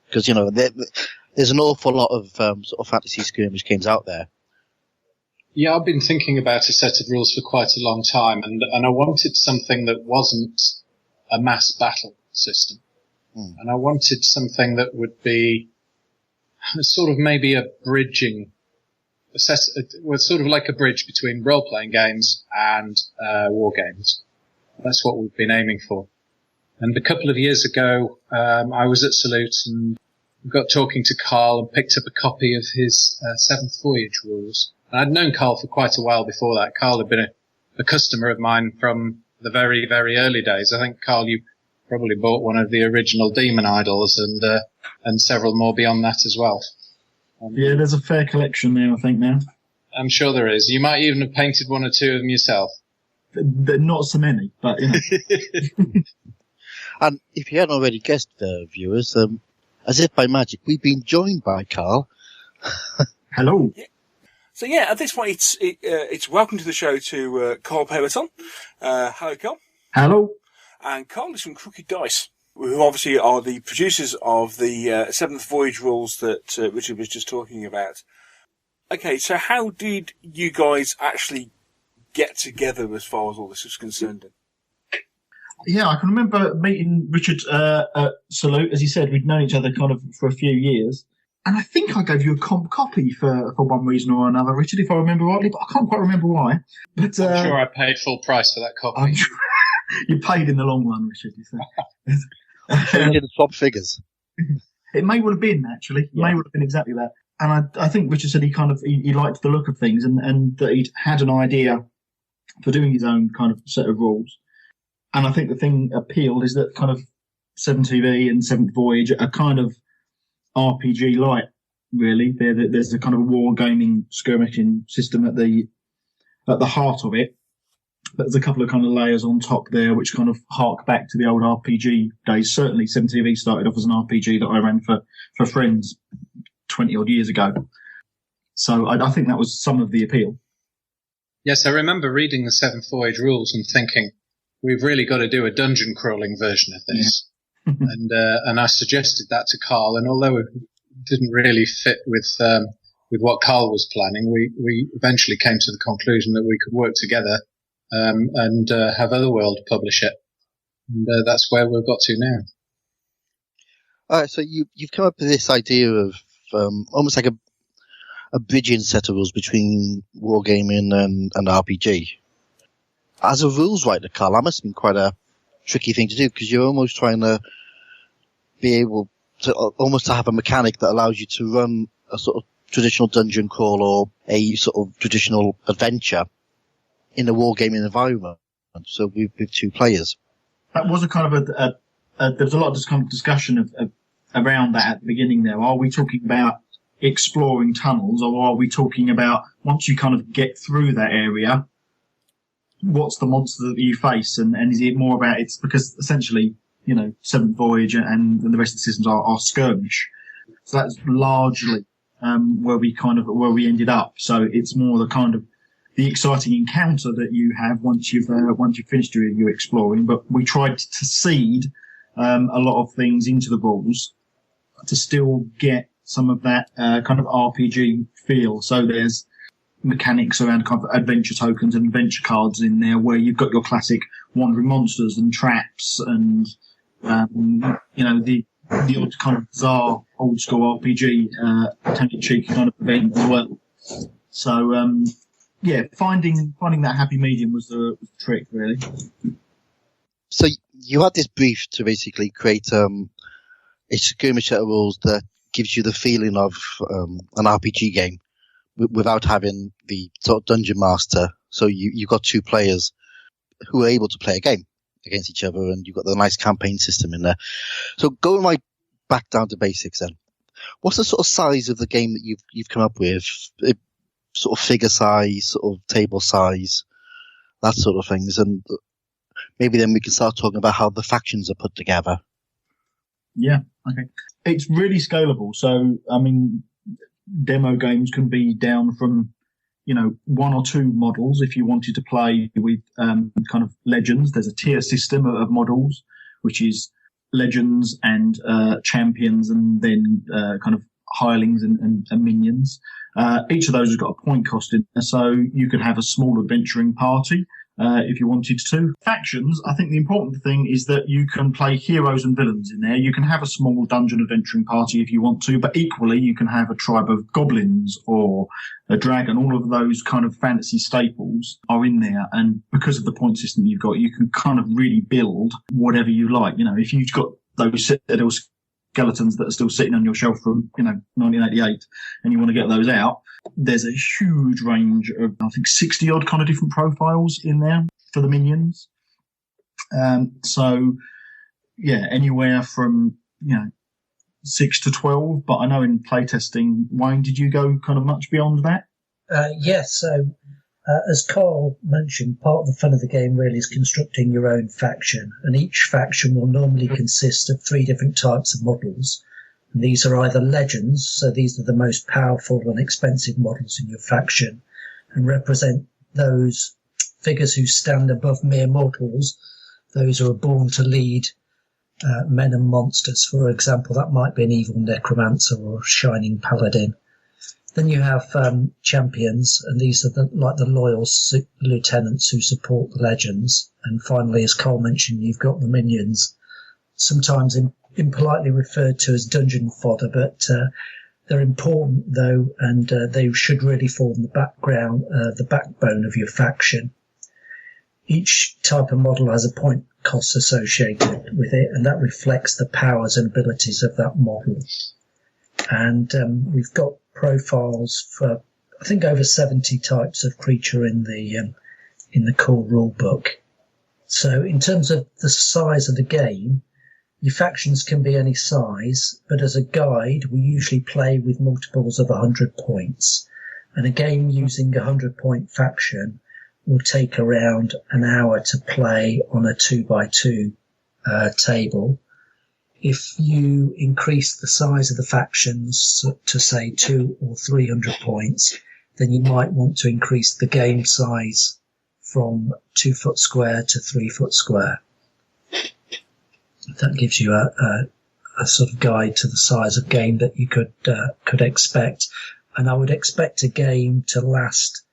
because there's an awful lot of sort of fantasy skirmish games out there. Yeah, I've been thinking about a set of rules for quite a long time, and I wanted something that wasn't a mass battle system. And I wanted something that would be sort of maybe a bridging, sort of like a bridge between role-playing games and war games. That's what we've been aiming for. And a couple of years ago, I was at Salute and got talking to Karl and picked up a copy of his Seventh Voyage rules. And I'd known Karl for quite a while before that. Karl had been a customer of mine from the very, very early days. I think, Karl, you probably bought one of the original Demon Idols and several more beyond that as well. Yeah, there's a fair collection there, I think, now. I'm sure there is. You might even have painted one or two of them yourself. Not so many, but, And if you hadn't already guessed, viewers, as if by magic, we've been joined by Karl. Hello. Yeah. So at this point, it's welcome to the show to Karl Perrotton. Hello, Karl. Hello. And Karl is from Crooked Dice, who obviously are the producers of the Seventh Voyage rules that Richard was just talking about. Okay, so how did you guys actually get together as far as all this is concerned? Yeah, I can remember meeting Richard at Salute. As you said, we'd known each other kind of for a few years. And I think I gave you a comp copy for one reason or another, Richard, if I remember rightly, but I can't quite remember why. But I'm sure I paid full price for that copy. You paid in the long run, Richard, you say. You didn't swap figures. It may well have been, actually. It may well have been exactly that. And I think Richard said he liked the look of things and that he'd had an idea for doing his own kind of set of rules. And I think the thing appealed is that kind of 7TV and Seventh Voyage are kind of RPG light, really. There's a kind of war gaming skirmishing system at the heart of it. there's a couple of kind of layers on top there, which kind of hark back to the old RPG days. Certainly, 7TV started off as an RPG that I ran for friends 20 odd years ago. So I think that was some of the appeal. Yes, I remember reading the Seventh Voyage rules and thinking, we've really got to do a dungeon crawling version of this. Yeah. And I suggested that to Karl, and although it didn't really fit with what Karl was planning, we eventually came to the conclusion that we could work together and have Otherworld publish it. And that's where we've got to now. All right, so you've come up with this idea of almost like a bridging set of rules between wargaming and RPG. As a rules writer, Karl, that must have been quite a tricky thing to do, because you're almost trying to be able to almost to have a mechanic that allows you to run a sort of traditional dungeon crawl or a sort of traditional adventure in a wargaming environment. So with 2 players. That was a kind of there was a lot of discussion around that at the beginning there. Are we talking about exploring tunnels, or are we talking about once you kind of get through that area, what's the monster that you face, and is it more about it's because essentially, you know, Seventh Voyage and the rest of the systems are skirmish, so that's largely where we ended up. So it's more the kind of the exciting encounter that you have once you've finished your exploring. But we tried to seed a lot of things into the rules to still get some of that kind of RPG feel. So there's mechanics around kind of adventure tokens and adventure cards in there, where you've got your classic wandering monsters and traps and you know, the odd kind of bizarre old school RPG tongue-in-cheek kind of event as well. So yeah, finding that happy medium was the trick, really. So you had this brief to basically create a skirmish set of rules that gives you the feeling of an RPG game without having the sort of dungeon master. So you've got 2 players who are able to play a game against each other, and you've got the nice campaign system in there. So going right back down to basics then, what's the sort of size of the game that you've come up with? Sort of figure size, sort of table size, that sort of things, and maybe then we can start talking about how the factions are put together. Yeah, okay. It's really scalable. So, I mean, demo games can be down from, you know, 1 or 2 models if you wanted to play with kind of legends. There's a tier system of models, which is legends and champions, and then kind of hirelings and minions. Each of those has got a point cost in there, so you could have a small adventuring party if you wanted to. Factions, I think the important thing is that you can play heroes and villains in there. You can have a small dungeon adventuring party if you want to, but equally you can have a tribe of goblins or a dragon. All of those kind of fantasy staples are in there, and because of the point system you've got, you can kind of really build whatever you like. You know, if you've got those Citadel skeletons that are still sitting on your shelf from, you know, 1988, and you want to get those out, there's a huge range of, I think, 60 odd kind of different profiles in there for the minions. So yeah, anywhere from, you know, 6 to 12, but I know in playtesting, Wayne, did you go kind of much beyond that? Yes. So as Karl mentioned, part of the fun of the game really is constructing your own faction, and each faction will normally consist of 3 different types of models. And these are either legends, so these are the most powerful and expensive models in your faction, and represent those figures who stand above mere mortals, those who are born to lead men and monsters. For example, that might be an evil necromancer or a shining paladin. Then you have champions, and these are like the loyal lieutenants who support the legends. And finally, as Karl mentioned, you've got the minions, sometimes impolitely referred to as dungeon fodder, but they're important though, and they should really form the backbone of your faction. Each type of model has a point cost associated with it, and that reflects the powers and abilities of that model. And we've got profiles for, I think, over 70 types of creature in the core rule book. So in terms of the size of the game, your factions can be any size, but as a guide, we usually play with multiples of 100 points. And a game using a 100-point faction will take around an hour to play on a 2x2 table. If you increase the size of the factions to say 200 or 300 points, then you might want to increase the game size from 2 foot square to 3 foot square. That gives you a sort of guide to the size of game that you could expect. And I would expect a game to last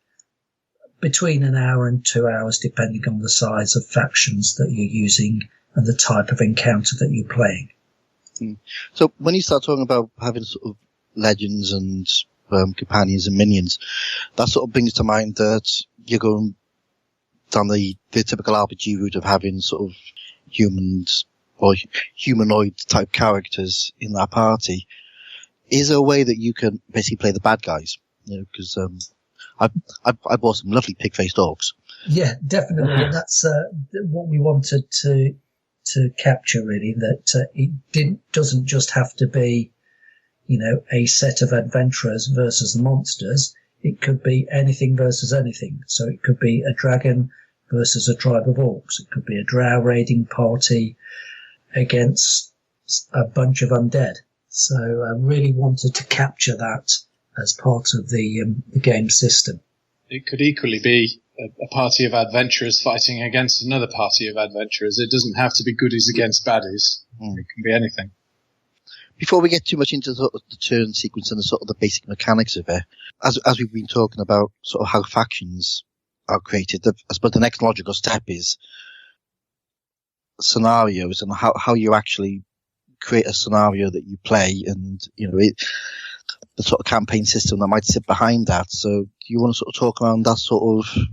between an hour and 2 hours, depending on the size of factions that you're using and the type of encounter that you're playing. So when you start talking about having sort of legends and companions and minions, that sort of brings to mind that you're going down the typical RPG route of having sort of humans or humanoid type characters in that party. Is there a way that you can basically play the bad guys? You know, because I bought some lovely pig-faced orcs. Yeah, definitely. And that's what we wanted to capture, really, that it doesn't just have to be, you know, a set of adventurers versus monsters. It could be anything versus anything. So it could be a dragon versus a tribe of orcs. It could be a drow raiding party against a bunch of undead. So I really wanted to capture that as part of the game system. It could equally be a party of adventurers fighting against another party of adventurers. It doesn't have to be goodies against baddies. It can be anything. Before we get too much into sort of the turn sequence and the sort of the basic mechanics of it, as we've been talking about sort of how factions are created, I suppose the next logical step is scenarios and how you actually create a scenario that you play, and you know the sort of campaign system that might sit behind that. So do you want to sort of talk around that sort of,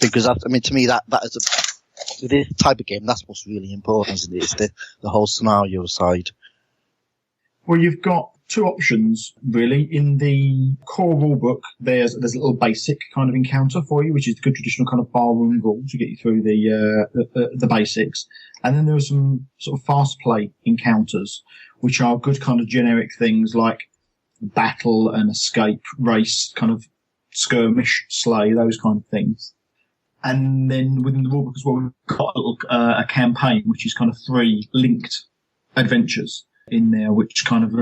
because that, I mean, to me that is this type of game, that's what's really important, isn't it? It's the whole scenario side. Well, you've got two options, really. In the core rulebook, there's a little basic kind of encounter for you, which is the good traditional kind of barroom rules to get you through the basics. And then there are some sort of fast play encounters, which are good kind of generic things like battle and escape, race, kind of skirmish, slay, those kind of things. And then within the rulebook as well, we've got a campaign, which is kind of 3 linked adventures in there, which kind of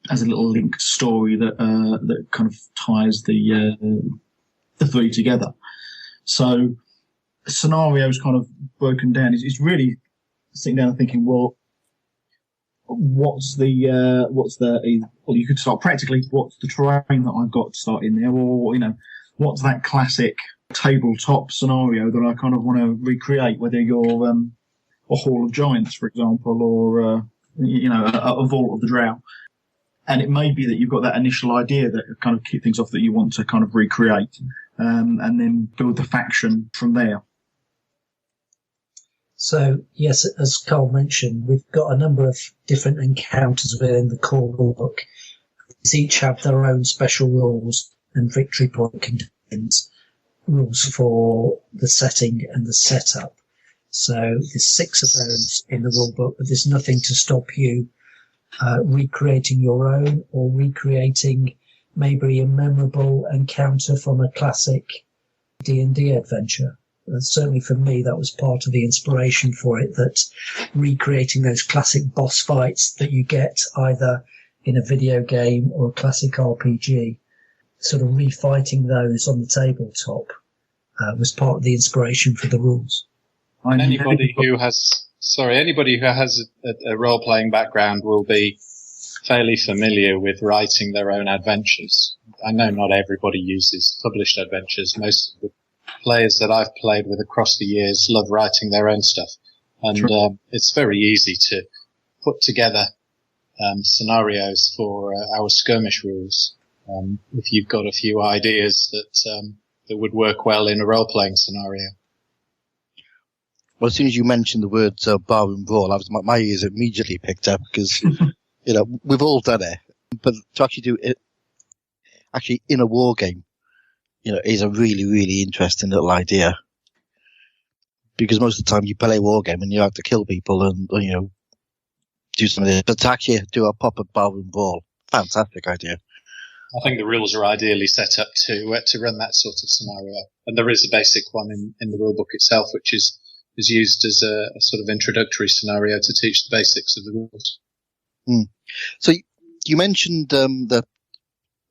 has a little linked story that kind of ties the 3 together. So scenarios kind of broken down is really sitting down and thinking, well, well, you could start practically, what's the terrain that I've got to start in there, or, you know, what's that classic tabletop scenario that I kind of want to recreate, whether you're a Hall of Giants, for example, or you know, a Vault of the Drow. And it may be that you've got that initial idea that kind of kick things off that you want to kind of recreate, and then build the faction from there. So, yes, as Karl mentioned, we've got a number of different encounters within the core rulebook. These each have their own special rules, and victory point contains rules for the setting and the setup. So there's 6 of those in the rulebook, but there's nothing to stop you recreating your own, or recreating maybe a memorable encounter from a classic D&D adventure. Certainly for me, that was part of the inspiration for it, that recreating those classic boss fights that you get either in a video game or a classic RPG, sort of refighting those on the tabletop was part of the inspiration for the rules. And anybody who has a role-playing background will be fairly familiar with writing their own adventures. I know not everybody uses published adventures. Most of the players that I've played with across the years love writing their own stuff. And it's very easy to put together scenarios for our skirmish rules. If you've got a few ideas that would work well in a role-playing scenario. Well, as soon as you mentioned the words barroom brawl, my ears immediately picked up, because you know, we've all done it, but to actually do it actually in a war game, you know, is a really, really interesting little idea. Because most of the time you play a war game and you have to kill people and, you know, do something. But to actually do a proper barroom brawl, fantastic idea. I think the rules are ideally set up to run that sort of scenario. And there is a basic one in the rulebook itself, which is used as a sort of introductory scenario to teach the basics of the rules. So you mentioned that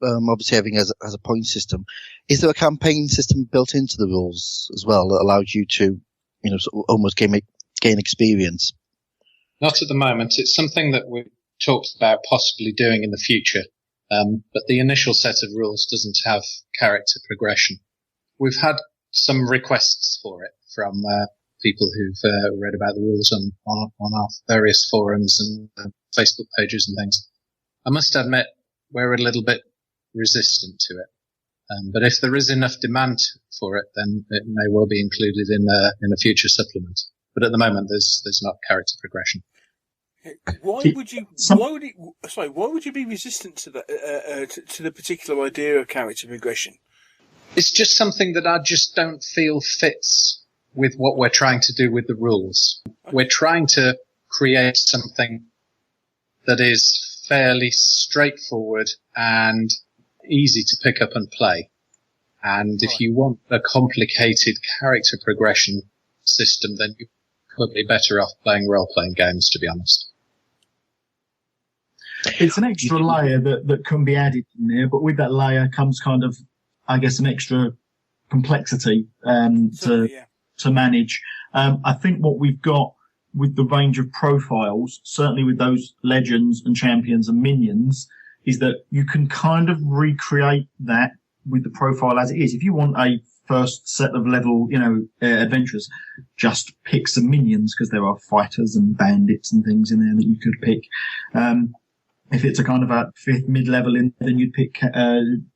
obviously having as a point system. Is there a campaign system built into the rules as well that allows you to, sort of almost gain experience? Not at the moment. It's something that we've talked about possibly doing in the future. But the initial set of rules doesn't have character progression. We've had some requests for it from people who've read about the rules on our various forums and Facebook pages and things. I must admit, we're a little bit resistant to it. But if there is enough demand for it, then it may well be included in a future supplement. But at the moment, there's not character progression. Why would you be resistant to that, to the particular idea of character progression? It's just something that I just don't feel fits with what we're trying to do with the rules. We're trying to create something that is fairly straightforward and easy to pick up and play. And if you want a complicated character progression system, then you're probably better off playing role-playing games, to be honest. It's an extra layer that can be added in there, but with that layer comes kind of, I guess, an extra complexity to manage. I think what we've got with the range of profiles, certainly with those legends and champions and minions, is that you can kind of recreate that with the profile as it is. If you want a first set of level, adventurers, just pick some minions because there are fighters and bandits and things in there that you could pick. If it's a kind of a fifth mid-level in, then you'd pick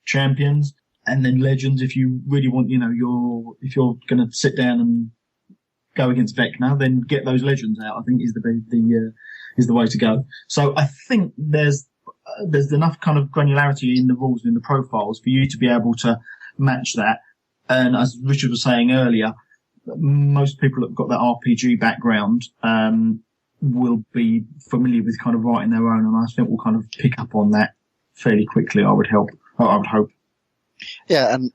champions, and then legends. If you really want, if you're going to sit down and go against Vecna, then get those legends out. I think is the way to go. So I think there's enough kind of granularity in the rules and in the profiles for you to be able to match that. And as Richard was saying earlier, most people that have got that RPG background will be familiar with kind of writing their own, and I think we'll kind of pick up on that fairly quickly. I would hope. Yeah, and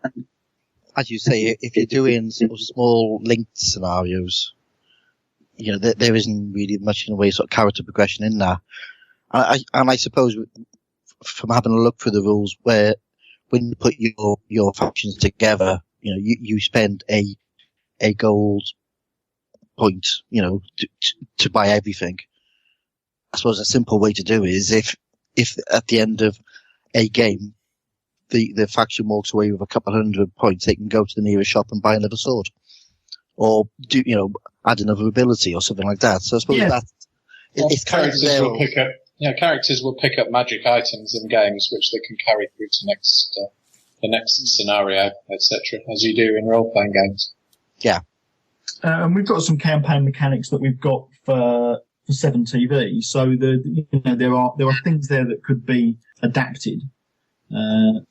as you say, if you're doing sort of small linked scenarios, there isn't really much in the way of sort of character progression in there. And I suppose from having a look through the rules, where when you put your factions together, you spend a gold point, to buy everything. I suppose a simple way to do it is if at the end of a game, the faction walks away with a couple 100 points, they can go to the nearest shop and buy another sword. Or add another ability or something like that. So I suppose it's characters will pick up magic items in games which they can carry through to the next scenario, etc., as you do in role-playing games. Yeah. And we've got some campaign mechanics that we've got for 7TV. So there are things there that could be adapted.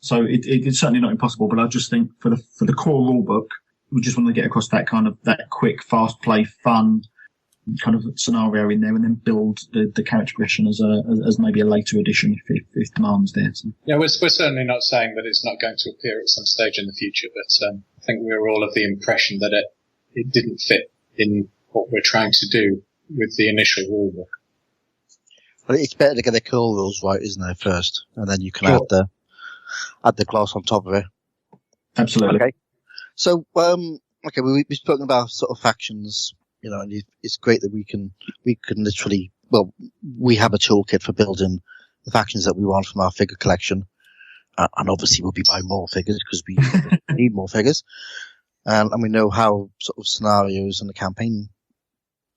So it's certainly not impossible, but I just think for the core rulebook, we just want to get across that kind of that quick, fast play, fun kind of scenario in there, and then build the character progression as maybe a later addition if demand's there. So. Yeah, we're certainly not saying that it's not going to appear at some stage in the future, but I think we were all of the impression that it didn't fit in what we're trying to do with the initial rulebook. Well, it's better to get the core rules right, isn't it, first, and then you can add the gloss on top of it. Absolutely. Okay. So, we've spoken about sort of factions, and it's great that we can literally, we have a toolkit for building the factions that we want from our figure collection. And obviously we'll be buying more figures because we need more figures. And we know how sort of scenarios and the campaign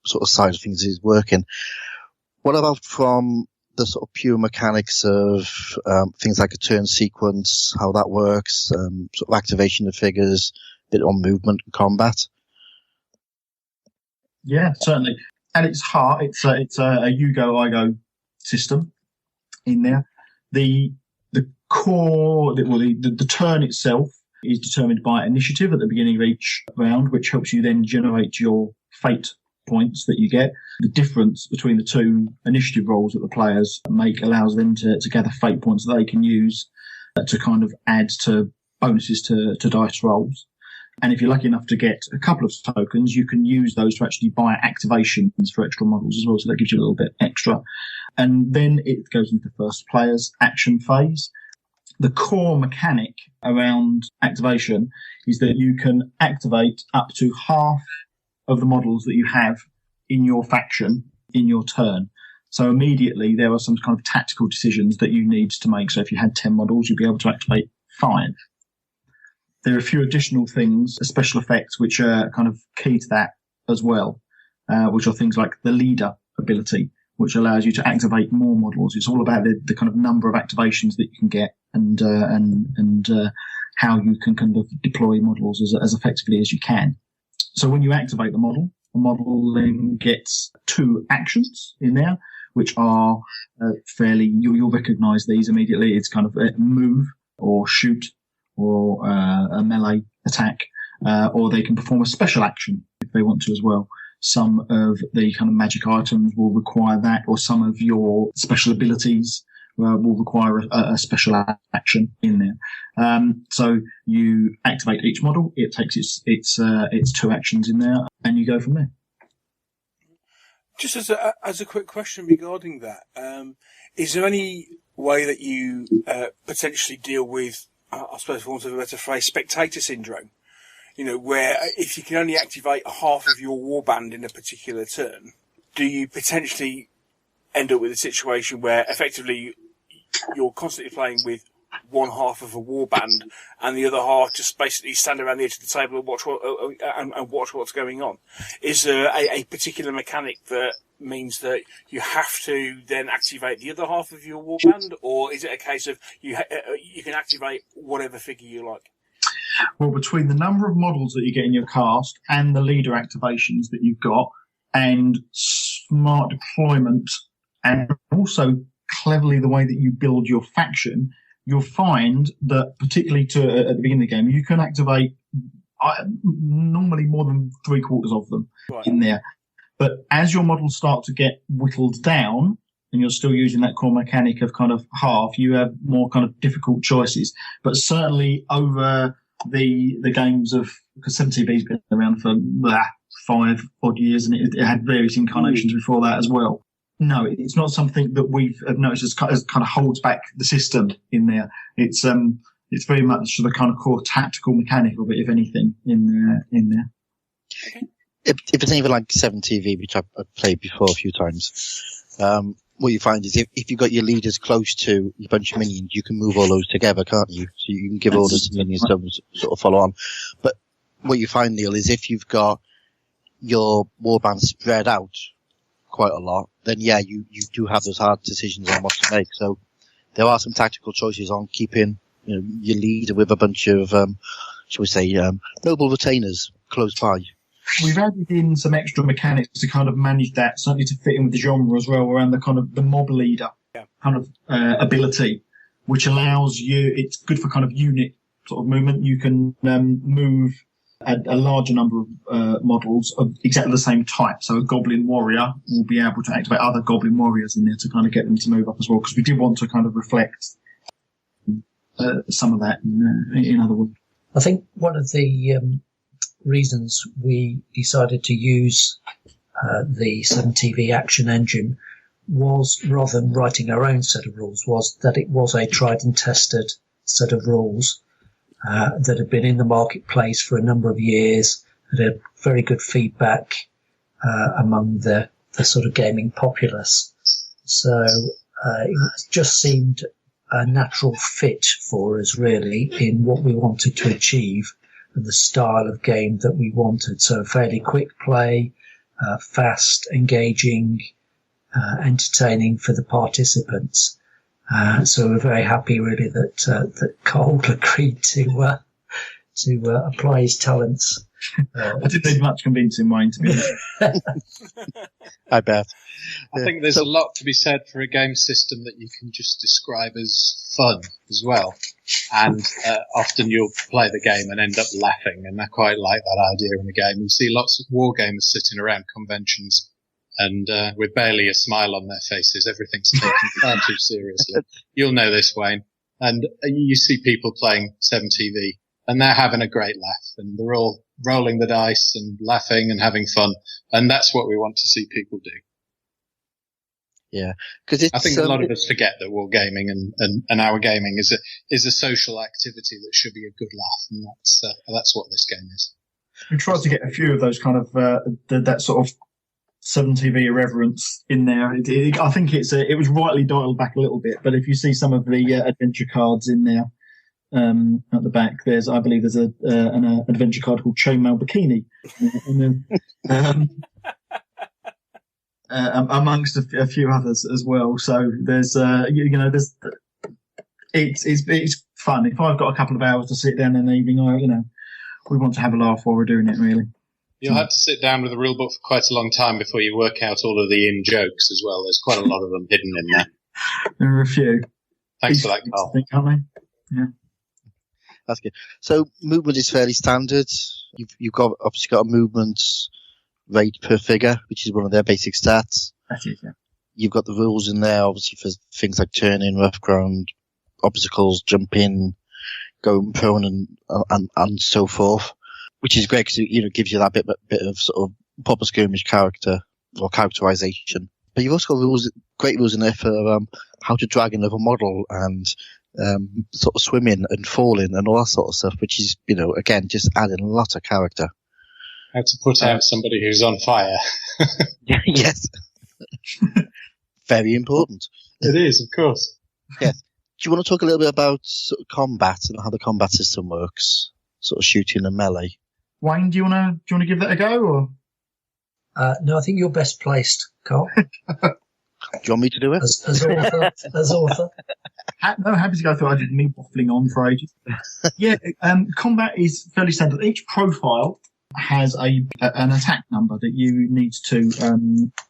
sort of side of things is working. What about from the sort of pure mechanics of things like a turn sequence, how that works, sort of activation of figures, bit on movement and combat? Yeah, certainly. At its heart, it's a you go, I go system in there. The core, the turn itself is determined by initiative at the beginning of each round, which helps you then generate your fate points that you get. The difference between the two initiative rolls that the players make allows them to gather fate points that they can use to kind of add to bonuses to dice rolls. And if you're lucky enough to get a couple of tokens, you can use those to actually buy activations for extra models as well. So that gives you a little bit extra. And then it goes into the first player's action phase. The core mechanic around activation is that you can activate up to half of the models that you have in your faction in your turn. So immediately there are some kind of tactical decisions that you need to make. So if you had 10 models, you'd be able to activate 5. There are a few additional things, special effects, which are kind of key to that as well, which are things like the leader ability, which allows you to activate more models. It's all about the kind of number of activations that you can get and how you can kind of deploy models as effectively as you can. So when you activate the model then gets 2 actions in there, which are fairly, you'll recognize these immediately. It's kind of a move or shoot, or a melee attack, or they can perform a special action if they want to as well. Some of the kind of magic items will require that, or some of your special abilities will require a special action in there. So you activate each model, it takes its 2 actions in there, and you go from there. Just as a quick question regarding that, is there any way that you potentially deal with, I suppose, for want of a better phrase, spectator syndrome? You know, where if you can only activate half of your warband in a particular turn, do you potentially end up with a situation where effectively you're constantly playing with one half of a warband and the other half just basically stand around the edge of the table and watch what's going on? Is there a particular mechanic that means that you have to then activate the other half of your warband, or is it a case of you can activate whatever figure you like? Well, between the number of models that you get in your cast and the leader activations that you've got, and smart deployment, and also cleverly the way that you build your faction, you'll find that particularly at the beginning of the game, you can activate normally more than 3/4 of them in there. But as your models start to get whittled down, and you're still using that core mechanic of kind of half, you have more kind of difficult choices. But certainly over the games of, because 7TV's been around for 5 odd years, and it had various incarnations before that as well. No, it's not something that we've noticed as kind of holds back the system in there. It's very much the kind of core tactical mechanic of it, if anything, in there. Okay. If it's anything like 7TV, which I've played before a few times, what you find is if you've got your leaders close to a bunch of minions, you can move all those together, can't you? So you can give orders to minions to sort of follow on. But what you find, Neil, is if you've got your warband spread out quite a lot, then yeah, you do have those hard decisions on what to make. So there are some tactical choices on keeping, you know, your leader with a bunch of, shall we say, noble retainers close by. We've added in some extra mechanics to kind of manage that, certainly to fit in with the genre as well, around the kind of the mob leader kind of ability, which allows you, it's good for kind of unit sort of movement. You can move a larger number of models of exactly the same type. So a goblin warrior will be able to activate other goblin warriors in there to kind of get them to move up as well, because we did want to kind of reflect some of that in other words. I think one of the reasons we decided to use the 7TV action engine was, rather than writing our own set of rules, was that it was a tried and tested set of rules that had been in the marketplace for a number of years, that had very good feedback among the sort of gaming populace. So it just seemed a natural fit for us, really, in what we wanted to achieve and the style of game that we wanted. So fairly quick play, fast, engaging, entertaining for the participants. So we're very happy, really, that Karl agreed to apply his talents. I didn't need much convincing, Wayne, to be honest. I bet. I think there's a lot to be said for a game system that you can just describe as fun as well. And often you'll play the game and end up laughing, and I quite like that idea in the game. You see lots of wargamers sitting around conventions and with barely a smile on their faces. Everything's taken far too seriously. You'll know this, Wayne. And you see people playing 7TV, and they're having a great laugh, and they're all rolling the dice and laughing and having fun, and that's what we want to see people do. Yeah, because I think a lot of us forget that wargaming and our gaming is a social activity that should be a good laugh, and that's what this game is. We tried to get a few of those kind of that sort of 7TV irreverence in there. I think it was rightly dialed back a little bit, but if you see some of the adventure cards in there at the back, I believe there's an adventure card called Chainmail Bikini, and then, amongst a few others as well. So there's it's fun. If I've got a couple of hours to sit down in the evening, we want to have a laugh while we're doing it, really. You'll have to sit down with the rule book for quite a long time before you work out all of the in-jokes as well. There's quite a lot of them hidden in there. There are a few. Thanks for that, Karl. Aren't they? Yeah. That's good. So movement is fairly standard. You've obviously got a movement rate per figure, which is one of their basic stats. That is, yeah. You've got the rules in there, obviously, for things like turning, rough ground, obstacles, jumping, going prone, and so forth, which is great because it gives you that bit of sort of proper skirmish character or characterization. But you've also got great rules in there for how to drag another model and sort of swimming and falling and all that sort of stuff, which is, again, just adding a lot of character. How to put out somebody who's on fire. Yes. Very important. It is, of course. Yes. Do you want to talk a little bit about sort of combat and how the combat system works? Sort of shooting and melee. Wayne, do you want to give that a go, or? No, I think you're best placed, Karl. Do you want me to do it? As author. No, happy to go through. I didn't mean waffling on for ages. Yeah, combat is fairly standard. Each profile has an attack number that you need to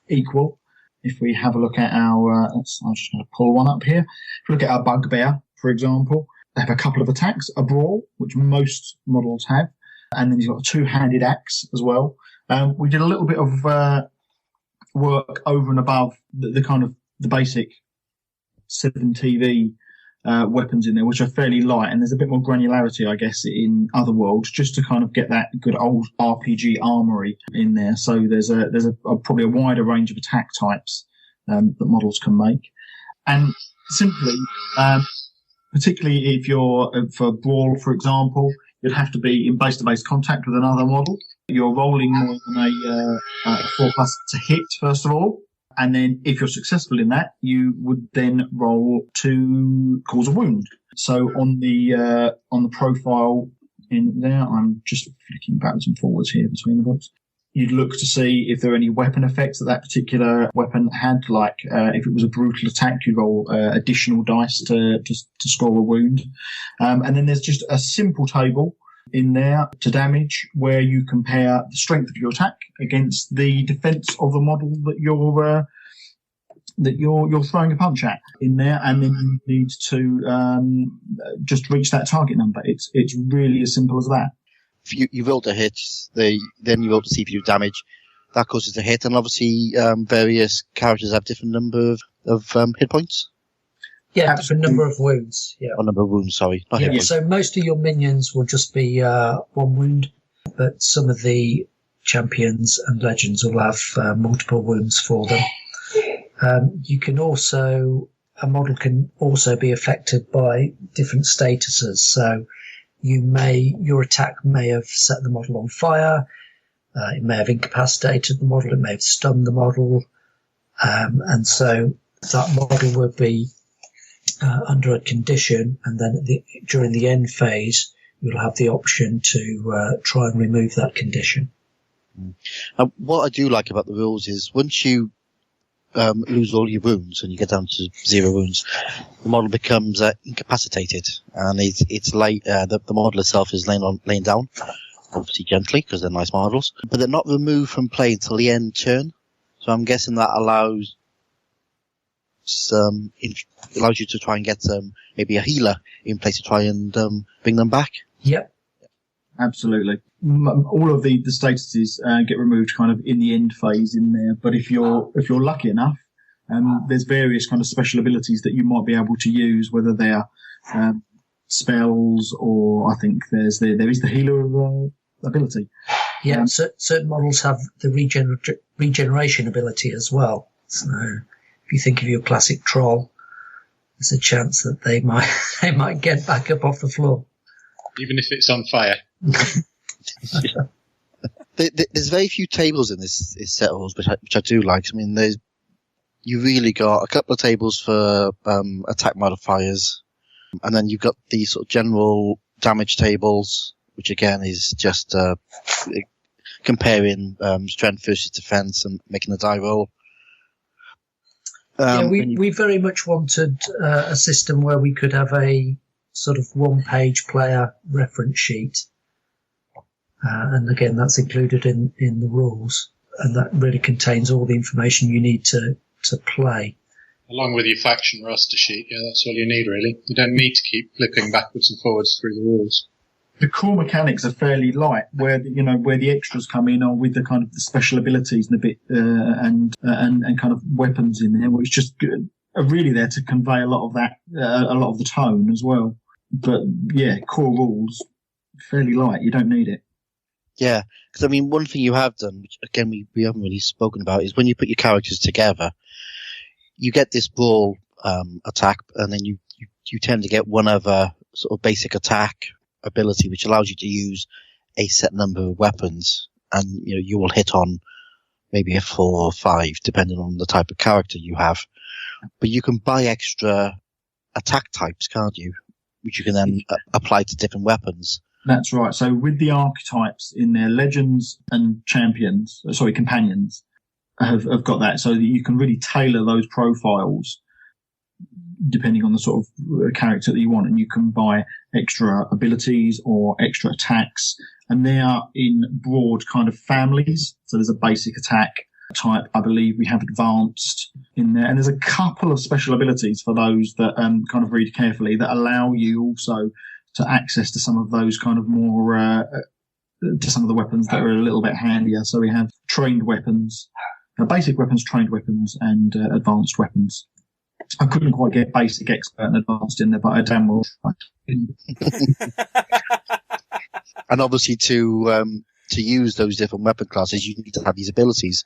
equal. If we have a look at I'm just going to pull one up here. If we look at our bugbear, for example, they have a couple of attacks, a brawl, which most models have, and then he's got a two-handed axe as well. We did a little bit of work over and above the kind of the basic 7TV weapons in there, which are fairly light, and there's a bit more granularity, I guess, in Otherworld, just to kind of get that good old RPG armory in there. So there's probably a wider range of attack types that models can make, and simply, particularly if you're for brawl, for example, you'd have to be in base-to-base contact with another model. You're rolling more than a 4+ to hit, first of all. And then if you're successful in that, you would then roll to cause a wound. So on the profile in there, I'm just flicking backwards and forwards here between the books. You'd look to see if there are any weapon effects that particular weapon had, like if it was a brutal attack, you'd roll additional dice to score a wound. And then there's just a simple table in there to damage where you compare the strength of your attack against the defense of the model that you're throwing a punch at in there, and then you need to just reach that target number. It's really as simple as that. If you roll to hit, then you roll to see if you do damage. That causes a hit, and obviously various characters have different number of hit points. Yeah, different number of wounds. Yeah. Or number of wounds, sorry. Not hit points. So most of your minions will just be one wound, but some of the champions and legends will have multiple wounds for them. A model can also be affected by different statuses. So your attack may have set the model on fire. It may have incapacitated the model. It may have stunned the model. And so that model will be under a condition, and then during the end phase, you'll have the option to try and remove that condition. What I do like about the rules is once you lose all your wounds and you get down to 0 wounds, the model becomes incapacitated, and it's like the model itself is laying down, obviously gently because they're nice models, but they're not removed from play until the end turn. So I'm guessing that allows you to try and get maybe a healer in place to try and bring them back. Yep. Absolutely. All of the statuses get removed kind of in the end phase in there. But if you're lucky enough, there's various kind of special abilities that you might be able to use, whether they're spells, or I think there is the healer ability. Yeah, certain models have the regeneration ability as well. So if you think of your classic troll, there's a chance that they might get back up off the floor, even if it's on fire. There's very few tables in this set of rules, which I do like. I mean, you really got a couple of tables for attack modifiers, and then you've got the sort of general damage tables, which again is just comparing strength versus defense and making a die roll. We very much wanted a system where we could have a sort of one-page player reference sheet. And again, that's included in the rules, and that really contains all the information you need to play. Along with your faction roster sheet, yeah, that's all you need, really. You don't need to keep flipping backwards and forwards through the rules. The core mechanics are fairly light, where the extras come in are with the kind of the special abilities and a bit and kind of weapons in there, which just are really there to convey a lot of that, a lot of the tone as well. But yeah, core rules fairly light. You don't need it. Yeah, because I mean, one thing you have done, which again we haven't really spoken about, is when you put your characters together, you get this brawl attack, and then you tend to get one other sort of basic attack ability, which allows you to use a set number of weapons, and you will hit on maybe a 4 or 5, depending on the type of character you have. But you can buy extra attack types, can't you? Which you can then apply to different weapons. That's right. So with the archetypes in their legends and companions have got that, so that you can really tailor those profiles depending on the sort of character that you want, and you can buy extra abilities or extra attacks, and they are in broad kind of families. So there's a basic attack type, I believe we have advanced in there, and there's a couple of special abilities for those that kind of read carefully that allow you also to access to some of those kind of more to some of the weapons that are a little bit handier. So we have trained weapons, basic weapons, trained weapons, and advanced weapons. I couldn't quite get basic, expert, and advanced in there, but I damn well tried. And obviously to use those different weapon classes, you need to have these abilities.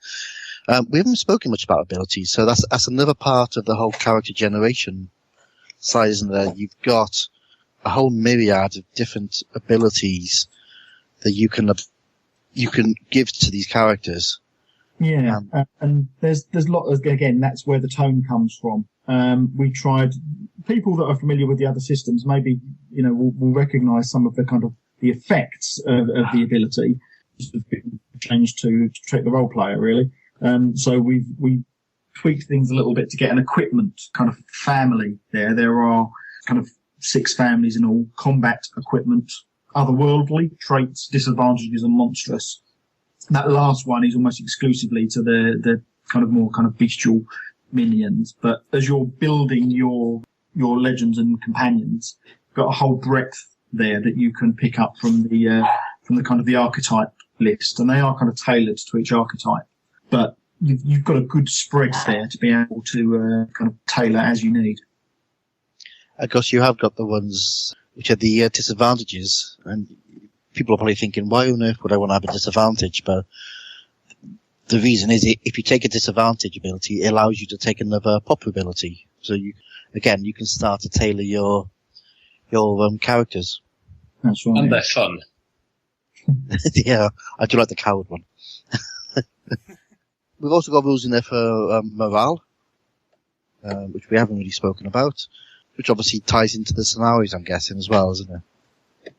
We haven't spoken much about abilities, so that's another part of the whole character generation side, isn't there? You've got a whole myriad of different abilities that you can give to these characters. Yeah, and there's a lot of, again, that's where the tone comes from. We tried, people that are familiar with the other systems maybe, will recognise some of the kind of the effects of the ability have been changed to trick the role player, really. So we tweaked things a little bit to get an equipment kind of family there. There are kind of 6 families in all: combat equipment, otherworldly, traits, disadvantages, and monstrous. That last one is almost exclusively to the kind of more kind of bestial minions. But as you're building your legends and companions, you've got a whole breadth there that you can pick up from the kind of the archetype list, and they are kind of tailored to each archetype. But you've got a good spread there to be able to kind of tailor as you need. Of course, you have got the ones which are the disadvantages, and people are probably thinking, why on earth would I want to have a disadvantage? But the reason is, if you take a disadvantage ability, it allows you to take another pop ability. So you can start to tailor your characters. That's right. And they're fun. Yeah, I do like the coward one. We've also got rules in there for morale, which we haven't really spoken about, which obviously ties into the scenarios, I'm guessing, as well, isn't it?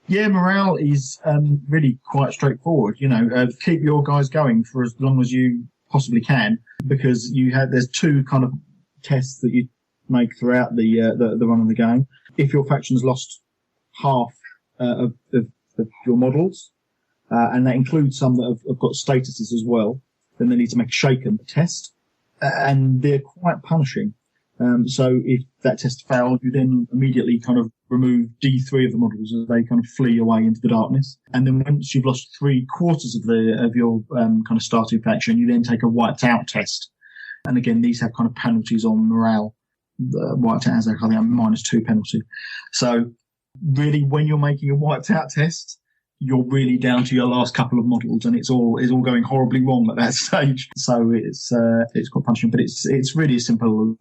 Yeah, morale is really quite straightforward. Keep your guys going for as long as you possibly can, because there's 2 kind of tests that you make throughout the run of the game. If your faction has lost half of your models, and that includes some that have got statuses as well, then they need to make a shaken test, and they're quite punishing. So if that test failed, you then immediately kind of remove D3 of the models as they kind of flee away into the darkness. And then once you've lost 3/4 of your kind of starting faction, you then take a wiped out test. And again, these have kind of penalties on morale. wiped out as I think a -2 penalty. So really, when you're making a wiped out test, you're really down to your last couple of models, and it's all going horribly wrong at that stage. So it's quite punishing, but it's really as simple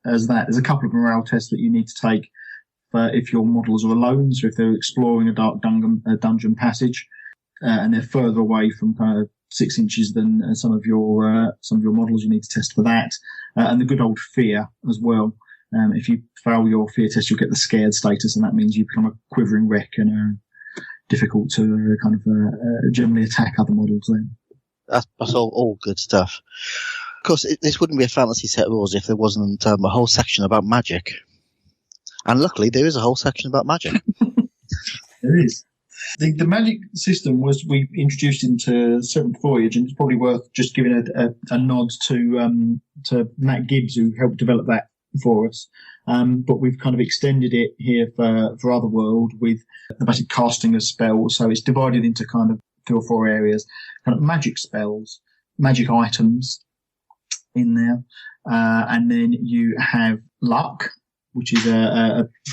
as that. There's a couple of morale tests that you need to take if your models are alone. So if they're exploring a dark dungeon passage, and they're further away from kind of 6 inches than some of your models, you need to test for that. And the good old fear as well. If you fail your fear test, you'll get the scared status, and that means you become a quivering wreck and are difficult to kind of generally attack other models then. That's all good stuff. Of course, this wouldn't be a fantasy set of rules if there wasn't a whole section about magic. And luckily, there is a whole section about magic. There is. The magic system we introduced into Seventh Voyage, and it's probably worth just giving a nod to Matt Gibbs, who helped develop that for us. But we've kind of extended it here for Otherworld with the basic casting of spells. So it's divided into kind of 3 or 4 areas. Kind of magic spells, magic items in there. And then you have luck, which is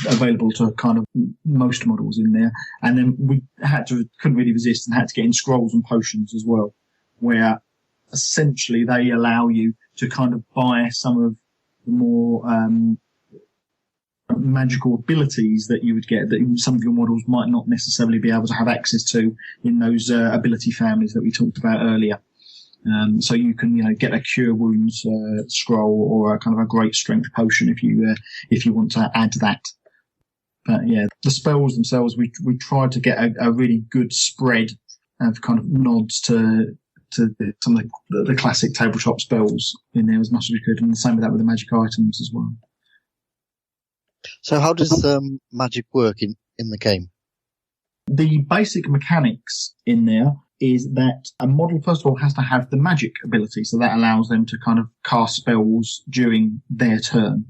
available to kind of most models in there. And then we couldn't really resist and had to get in scrolls and potions as well, where essentially they allow you to kind of buy some of the more magical abilities that you would get that some of your models might not necessarily be able to have access to in those ability families that we talked about earlier. So you can, get a cure wounds scroll or a kind of a great strength potion if you want to add that. But yeah, the spells themselves, we tried to get a really good spread of kind of nods to some of the classic tabletop spells in there as much as we could, and the same with that with the magic items as well. So how does magic work in the game? The basic mechanics in there is that a model, first of all, has to have the magic ability, so that allows them to kind of cast spells during their turn.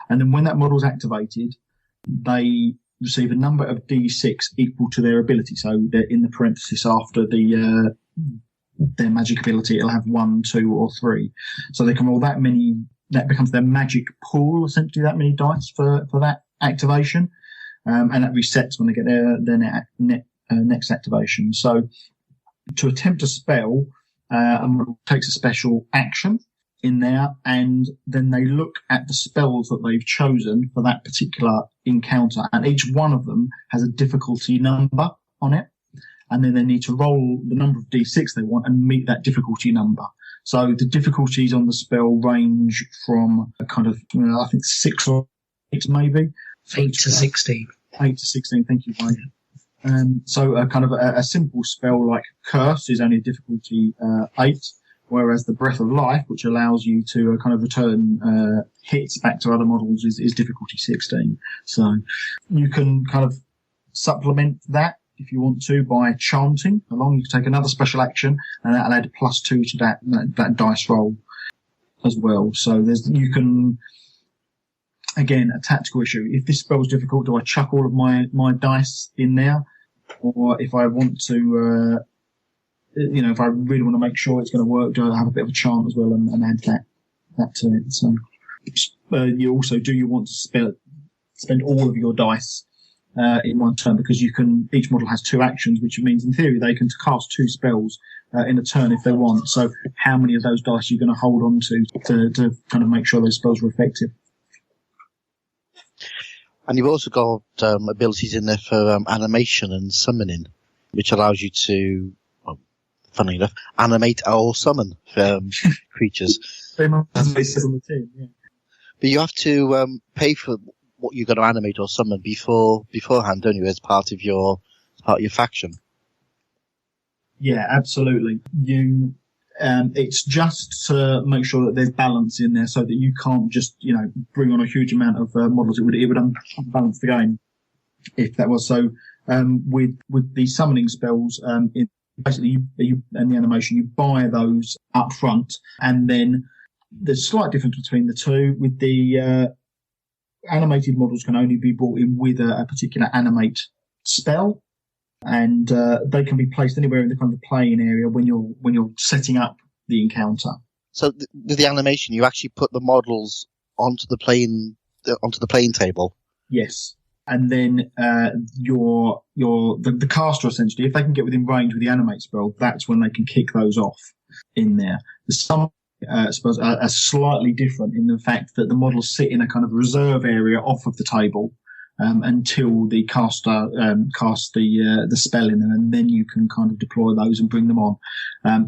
And then when that model's activated, they receive a number of D6 equal to their ability. So they're in the parenthesis after their magic ability, it'll have 1, 2, or 3. So they can roll that many. That becomes their magic pool, essentially, that many dice for that activation. And that resets when they get their next activation. So to attempt a spell, a model takes a special action in there, and then they look at the spells that they've chosen for that particular encounter. And each one of them has a difficulty number on it. And then they need to roll the number of D6 they want and meet that difficulty number. So the difficulties on the spell range from a kind of, I think 6 or 8 maybe. 8 to 16. 8 to 16, thank you, Mike. So a kind of a simple spell like Curse is only a difficulty 8, whereas the Breath of Life, which allows you to kind of return hits back to other models, is difficulty 16. So you can kind of supplement that if you want to by chanting along. You can take another special action, and that'll add a +2 to that dice roll as well. So you can, again, a tactical issue. If this spell's difficult, do I chuck all of my dice in there? Or if I want to, if I really want to make sure it's going to work, do I have a bit of a chant as well and add that to it? So you also, do you want to spend all of your dice in one turn, because each model has 2 actions, which means in theory they can cast 2 spells in a turn if they want. So how many of those dice are you going to hold on to kind of make sure those spells are effective? And you've also got abilities in there for animation and summoning, which allows you to, funnily enough, animate or summon creatures. Very much as it says on the tin, yeah. But you have to pay for what you're going to animate or summon beforehand, don't you, as part of your faction? Yeah, absolutely. It's just to make sure that there's balance in there, so that you can't just, bring on a huge amount of models. It would unbalance the game if that was so. With the summoning spells, basically you and the animation, you buy those up front, and then there's a slight difference between the two. With the animated models can only be brought in with a particular animate spell, and they can be placed anywhere in the kind of playing area when you're setting up the encounter. So with the animation, you actually put the models onto the playing table. Yes. And then the caster, essentially, if they can get within range with the animate spell, that's when they can kick those off in there. Some, I suppose, are slightly different in the fact that the models sit in a kind of reserve area off of the table until the caster casts the spell in them, and then you can kind of deploy those and bring them on.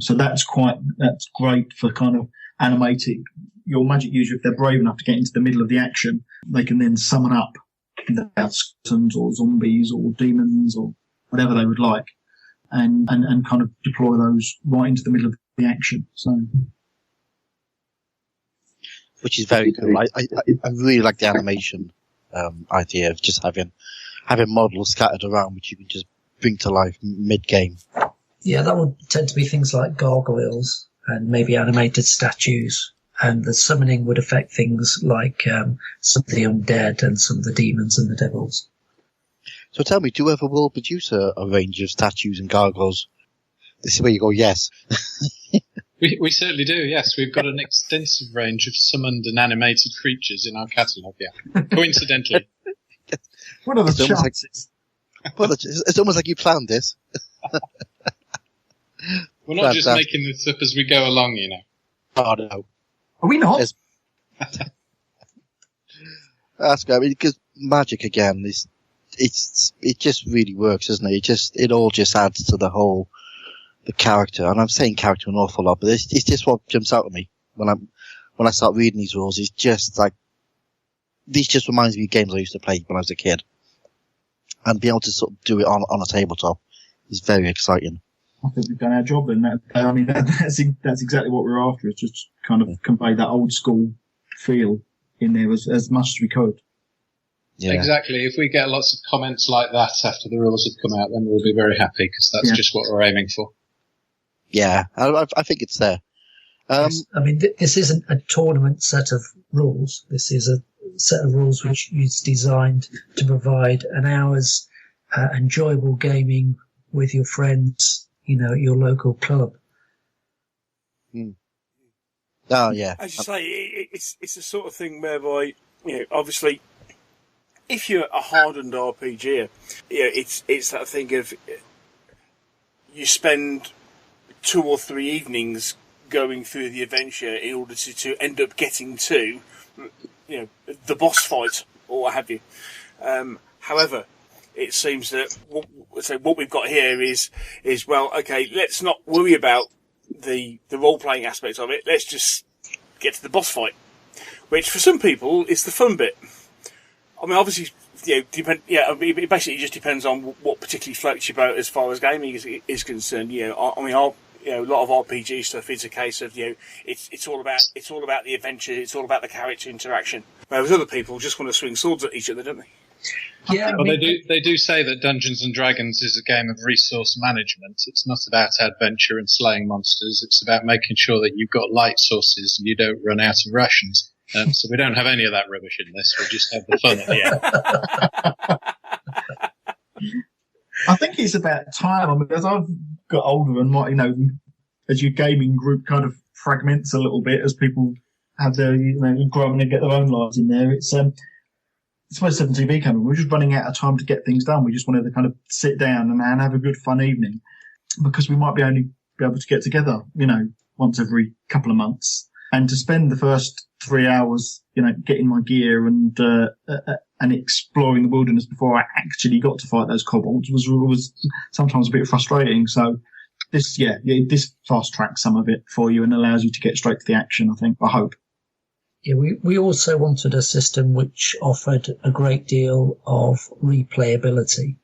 So that's great for kind of animating your magic user. If they're brave enough to get into the middle of the action, they can then summon up skeletons or zombies or demons or whatever they would like, and kind of deploy those right into the middle of the action. So, which is very cool. I really like the animation idea of just having models scattered around, which you can just bring to life mid-game. Yeah, that would tend to be things like gargoyles and maybe animated statues. And the summoning would affect things like some of the undead and some of the demons and the devils. So tell me, do you ever will produce a range of statues and gargoyles? This is where you go, yes. We certainly do, yes. We've got an extensive range of summoned and animated creatures in our catalogue, yeah. Coincidentally. What are the chances? It's almost like you planned this. We're not just making this up as we go along, you know. Oh, no. Are we not? That's great. I mean, because magic again it just really works, doesn't it? It all just adds to the character. And I'm saying character an awful lot, but it's just what jumps out at me when I start reading these rules. It's just like, these just reminds me of games I used to play when I was a kid, and being able to sort of do it on a tabletop is very exciting. I think we've done our job, and that's exactly what we're after. It's just kind of convey that old school feel in there as much as we could. Yeah. Exactly. If we get lots of comments like that after the rules have come out, then we'll be very happy, because that's just what we're aiming for. Yeah, I think it's there. Yes, I mean, this isn't a tournament set of rules. This is a set of rules which is designed to provide an hour's enjoyable gaming with your friends, you know, at your local club. Oh, yeah. As you say, it's the sort of thing whereby, you know, obviously, if you're a hardened RPGer, you know, it's that thing of you spend 2 or 3 evenings going through the adventure in order to end up getting to, you know, the boss fight or what have you. However, it seems that what we've got here is well, okay, let's not worry about the role-playing aspect of it. Let's just get to the boss fight, which for some people is the fun bit. I mean, obviously, you know, it basically just depends on what particularly floats your boat as far as gaming is concerned. You know, I mean, a lot of RPG stuff is a case of, you know, it's all about the adventure, it's all about the character interaction. Whereas other people just want to swing swords at each other, don't they? Yeah, well, they do say that Dungeons and Dragons is a game of resource management. It's not about adventure and slaying monsters. It's about making sure that you've got light sources and you don't run out of rations. So we don't have any of that rubbish in this. We just have the fun at the end. I think it's about time. I mean, as I've got older and you know, as your gaming group kind of fragments a little bit as people have their, you know, grow up and get their own lives in there. It's when 7TV coming. We're just running out of time to get things done. We just wanted to kind of sit down and have a good fun evening, because we might only be able to get together, you know, once every couple of months, and to spend the first 3 hours, you know, getting my gear and exploring the wilderness before I actually got to fight those kobolds was sometimes a bit frustrating. So this fast tracks some of it for you and allows you to get straight to the action, I hope. Yeah, we also wanted a system which offered a great deal of replayability.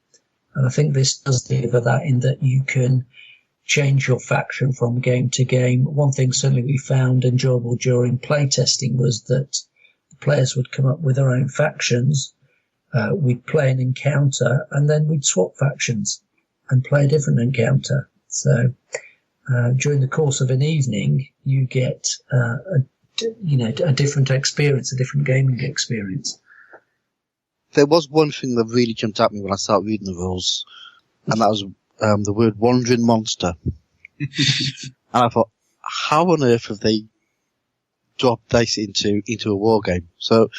And I think this does deliver that, in that you can change your faction from game to game. One thing certainly we found enjoyable during playtesting was that the players would come up with their own factions. We'd play an encounter and then we'd swap factions and play a different encounter. So during the course of an evening, you get a different experience, a different gaming experience. There was one thing that really jumped at me when I started reading the rules, and that was the word wandering monster. And I thought, how on earth have they drop dice into a war game. So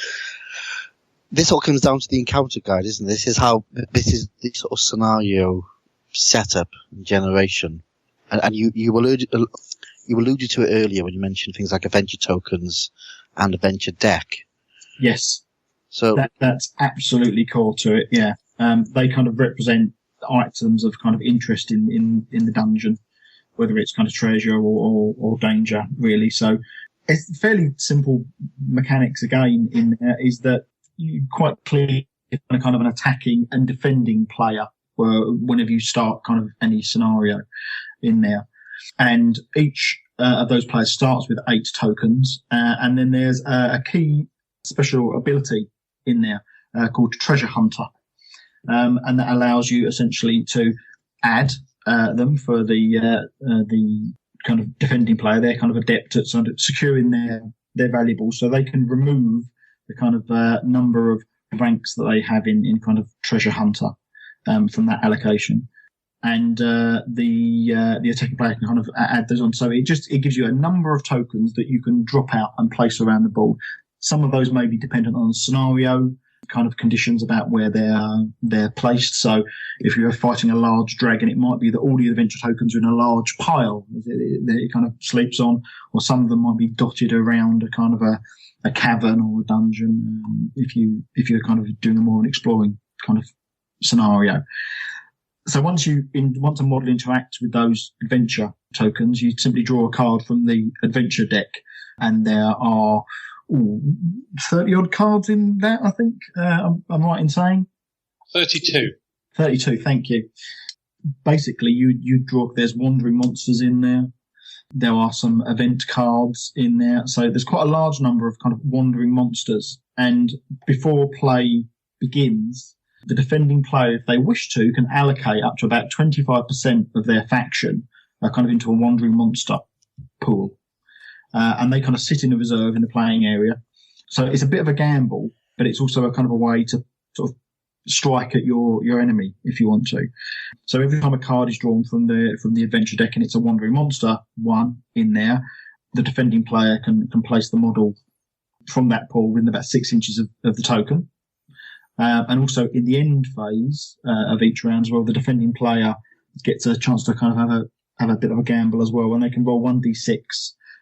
this all comes down to the encounter guide, isn't it? This is the sort of scenario setup and generation. And you alluded to it earlier when you mentioned things like adventure tokens and adventure deck. Yes. So that's absolutely core to it. Yeah. They kind of represent items of kind of interest in the dungeon, whether it's kind of treasure or danger, really. So it's fairly simple mechanics again in there, is that you quite clearly kind of an attacking and defending player whenever you start kind of any scenario in there. And each of those players starts with 8 tokens, and then there's a key special ability in there called Treasure Hunter, and that allows you essentially to add them for the kind of defending player. They're kind of adept at sort of securing their valuables, so they can remove the kind of number of ranks that they have in kind of Treasure Hunter from that allocation. And the attacking player can kind of add those on. So it gives you a number of tokens that you can drop out and place around the board. Some of those may be dependent on the scenario, kind of conditions about where they're placed. So if you're fighting a large dragon, it might be that all the adventure tokens are in a large pile that it kind of sleeps on, or some of them might be dotted around a kind of a cavern or a dungeon. If you're kind of doing a more exploring kind of scenario. So once a model interacts with those adventure tokens, you simply draw a card from the adventure deck, and there are 30 odd cards in that, I think. I'm right in saying 32. 32, thank you. Basically, you draw. There's wandering monsters in there. There are some event cards in there. So there's quite a large number of kind of wandering monsters. And before play begins, the defending player, if they wish to, can allocate up to about 25% of their faction kind of into a wandering monster pool. And they kind of sit in a reserve in the playing area. So it's a bit of a gamble, but it's also a kind of a way to sort of strike at your enemy if you want to. So every time a card is drawn from the adventure deck and it's a wandering monster one in there, the defending player can place the model from that pool within about 6 inches of the token. And also in the end phase of each round as well, the defending player gets a chance to kind of have a bit of a gamble as well, and they can roll 1d6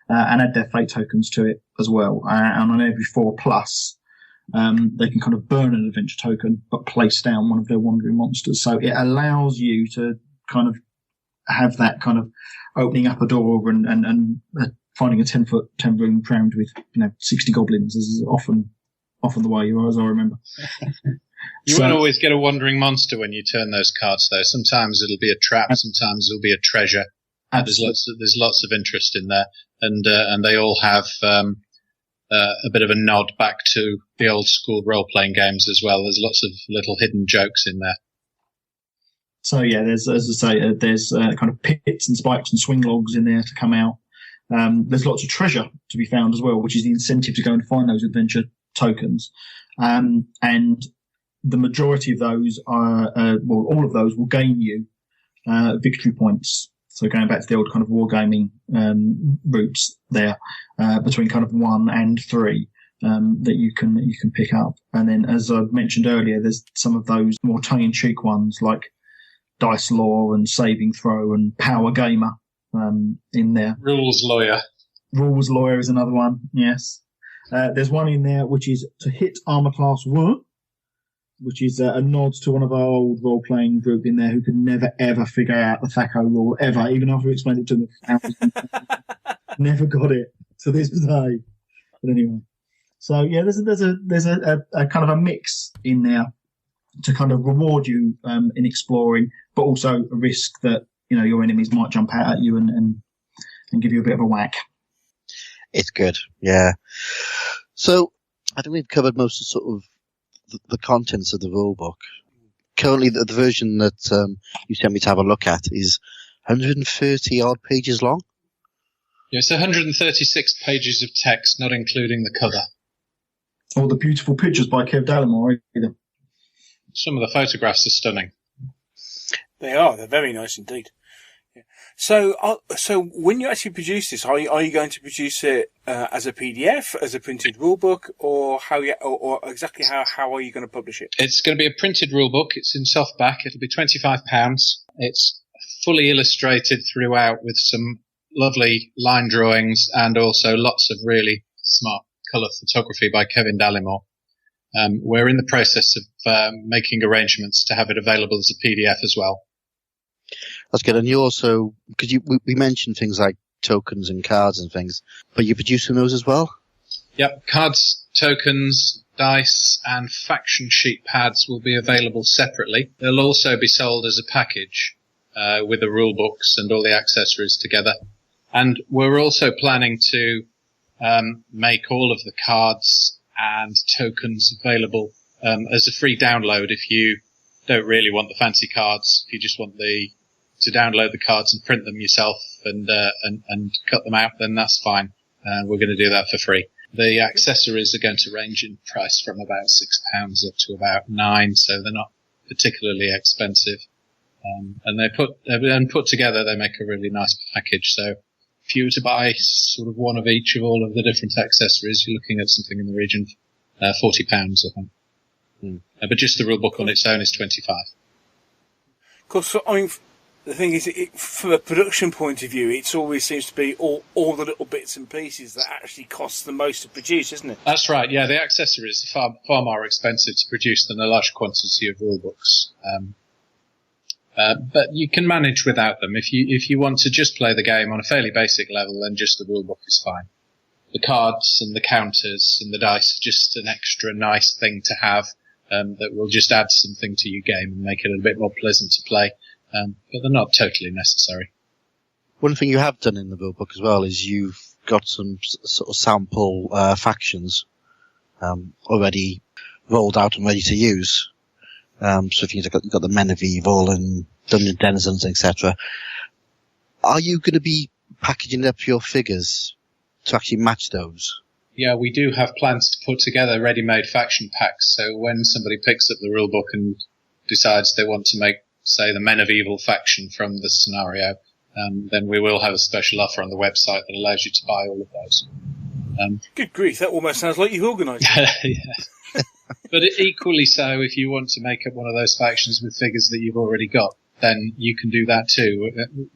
and add their fate tokens to it as well. And on every 4+, they can kind of burn an adventure token but place down one of their wandering monsters. So it allows you to kind of have that kind of opening up a door and finding a 10-foot 10-room round with 60 goblins is often the way you are, as I remember. You won't always get a wandering monster when you turn those cards, though. Sometimes it'll be a trap, sometimes it'll be a treasure. There's lots of interest in there, and they all have a bit of a nod back to the old school role-playing games as well. There's lots of little hidden jokes in there. So yeah, there's, as I say, there's kind of pits and spikes and swing logs in there to come out. There's lots of treasure to be found as well, which is the incentive to go and find those adventure tokens. And the majority of those are, all of those will gain you victory points. So going back to the old kind of wargaming routes there, between kind of 1 and 3 that you can pick up. And then, as I mentioned earlier, there's some of those more tongue-in-cheek ones like Dice Law and Saving Throw and Power Gamer in there. Rules Lawyer. Rules Lawyer is another one, yes. There's one in there which is to hit armor class 1, which is a nod to one of our old role-playing group in there who could never, ever figure out the THACO rule, ever, even after we explained it to them. Never got it to this day. But anyway. So, yeah, there's a kind of a mix in there to kind of reward you in exploring, but also a risk that, your enemies might jump out at you and give you a bit of a whack. It's good, yeah. So, I think we've covered most of sort of the contents of the rulebook. Currently, the version that you sent me to have a look at is 130 odd pages long. Yes, 136 pages of text, not including the cover. Or the beautiful pictures by Kev Dallimore either. Some of the photographs are stunning. They are. They're very nice indeed. So when you actually produce this, are you going to produce it as a PDF, as a printed rulebook, or or exactly how are you going to publish it? It's going to be a printed rulebook. It's in softback. It'll be £25. It's fully illustrated throughout with some lovely line drawings and also lots of really smart colour photography by Kevin Dallimore. We're in the process of making arrangements to have it available as a PDF as well. That's good. And you also, because we mentioned things like tokens and cards and things, but you're producing those as well? Yep. Cards, tokens, dice, and faction sheet pads will be available separately. They'll also be sold as a package with the rule books and all the accessories together. And we're also planning to make all of the cards and tokens available as a free download if you don't really want the fancy cards. If you just want to download the cards and print them yourself and cut them out, then that's fine. We're going to do that for free. The accessories are going to range in price from about £6 up to about £9, so they're not particularly expensive. And put together, they make a really nice package. So if you were to buy sort of one of each of all of the different accessories, you're looking at something in the region of £40, I think. But just the rule book on its own is £25. Of course, I mean, the thing is, from a production point of view, it always seems to be all the little bits and pieces that actually cost the most to produce, isn't it? That's right. Yeah, the accessories are far more expensive to produce than a large quantity of rule books. But you can manage without them. If you want to just play the game on a fairly basic level, then just the rule book is fine. The cards and the counters and the dice are just an extra nice thing to have that will just add something to your game and make it a little bit more pleasant to play. But they're not totally necessary. One thing you have done in the rule book as well is you've got some sort of sample factions already rolled out and ready to use. So things like you've got the Men of Evil and Dungeon Denizens, etc. Are you going to be packaging up your figures to actually match those? Yeah, we do have plans to put together ready-made faction packs. So when somebody picks up the rulebook and decides they want to make, say, the Men of Evil faction from the scenario, then we will have a special offer on the website that allows you to buy all of those. Good grief, that almost sounds like you've organised it. Yeah. But equally so, if you want to make up one of those factions with figures that you've already got, then you can do that too.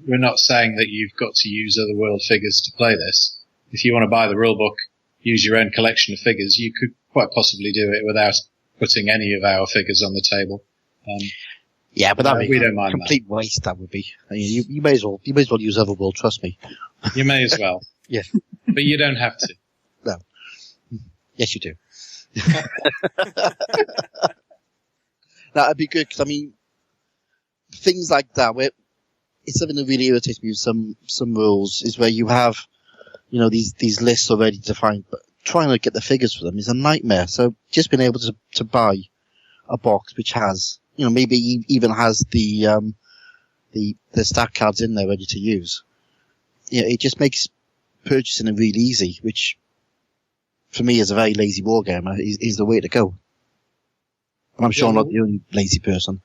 We're not saying that you've got to use Otherworld figures to play this. If you want to buy the rulebook, use your own collection of figures, you could quite possibly do it without putting any of our figures on the table. Yeah, but we don't mind complete that. waste. That would be. I mean, you may as well use Otherworld. Trust me. You may as well. Yeah, but you don't have to. No. Yes, you do. That'd be good because I mean, things like that. Where it's something that really irritates me with some rules is where you have, these lists already defined, but trying to get the figures for them is a nightmare. So just being able to buy a box which has, maybe even has the stack cards in there ready to use. It just makes purchasing it really easy, which for me as a very lazy wargamer is the way to go. And I'm sure I'm not the only lazy person.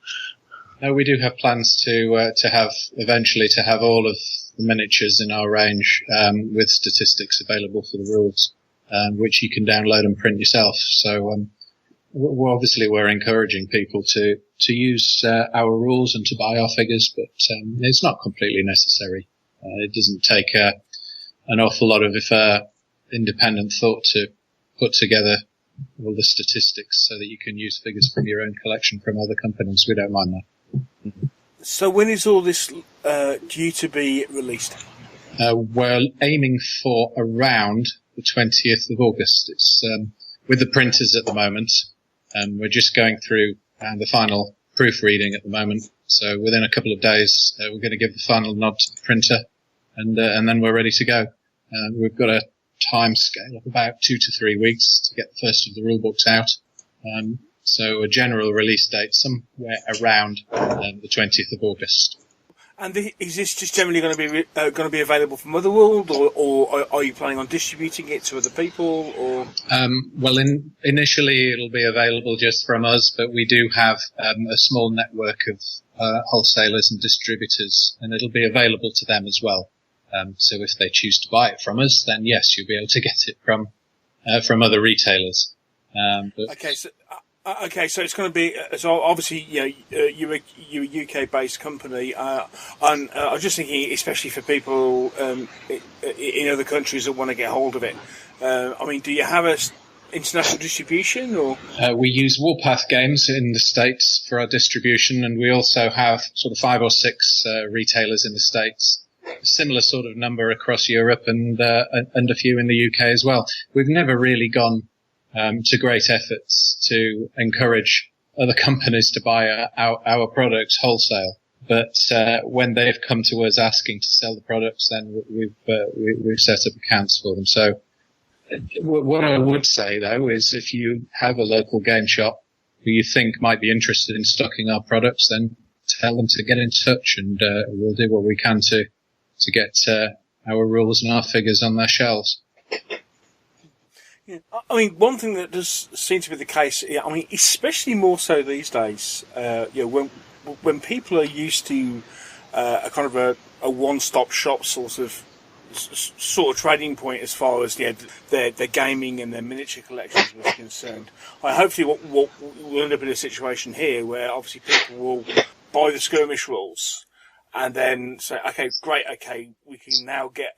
No, we do have plans to have all of the miniatures in our range, with statistics available for the rules, which you can download and print yourself. So, we're encouraging people to use our rules and to buy our figures, but it's not completely necessary. It doesn't take an awful lot of independent thought to put together all the statistics so that you can use figures from your own collection from other companies. We don't mind that. So when is all this due to be released? We're aiming for around the 20th of August. It's with the printers at the moment. We're just going through the final proofreading at the moment. So within a couple of days, we're going to give the final nod to the printer, and then we're ready to go. We've got a time scale of about 2 to 3 weeks to get the first of the rule books out. So a general release date somewhere around the 20th of August. And is this just generally going to be available from Otherworld, or are you planning on distributing it to other people? Or initially it'll be available just from us, but we do have a small network of wholesalers and distributors, and it'll be available to them as well. So if they choose to buy it from us, then yes, you'll be able to get it from other retailers. Okay, so it's going to be, so obviously, you're a UK-based company, and I was just thinking, especially for people in other countries that want to get hold of it. I mean, do you have a international distribution, or? We use Warpath Games in the States for our distribution, and we also have sort of 5 or 6 retailers in the States. A similar sort of number across Europe and a few in the UK as well. We've never really gone to great efforts to encourage other companies to buy our products wholesale. But when they've come to us asking to sell the products, then we've set up accounts for them. So what I would say, though, is if you have a local game shop who you think might be interested in stocking our products, then tell them to get in touch, and we'll do what we can to get our rules and our figures on their shelves. Yeah. I mean, one thing that does seem to be the case, I mean, especially more so these days, when people are used to a kind of a one-stop shop sort of trading point as far as their gaming and their miniature collections are concerned, hopefully we'll end up in a situation here where obviously people will buy the skirmish rules and then say, okay, great, okay, we can now get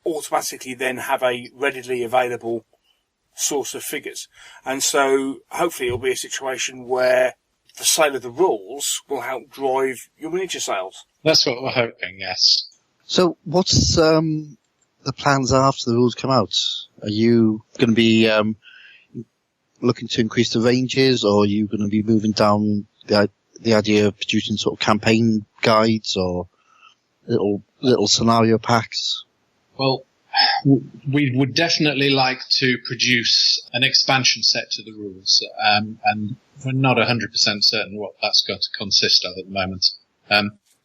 automatically then have a readily available source of figures. And so hopefully it'll be a situation where the sale of the rules will help drive your miniature sales. That's what we're hoping, yes. So what's the plans after the rules come out? Are you going to be looking to increase the ranges, or are you going to be moving down the idea of producing sort of campaign guides or little scenario packs? Well, we would definitely like to produce an expansion set to the rules, and we're not 100% certain what that's going to consist of at the moment.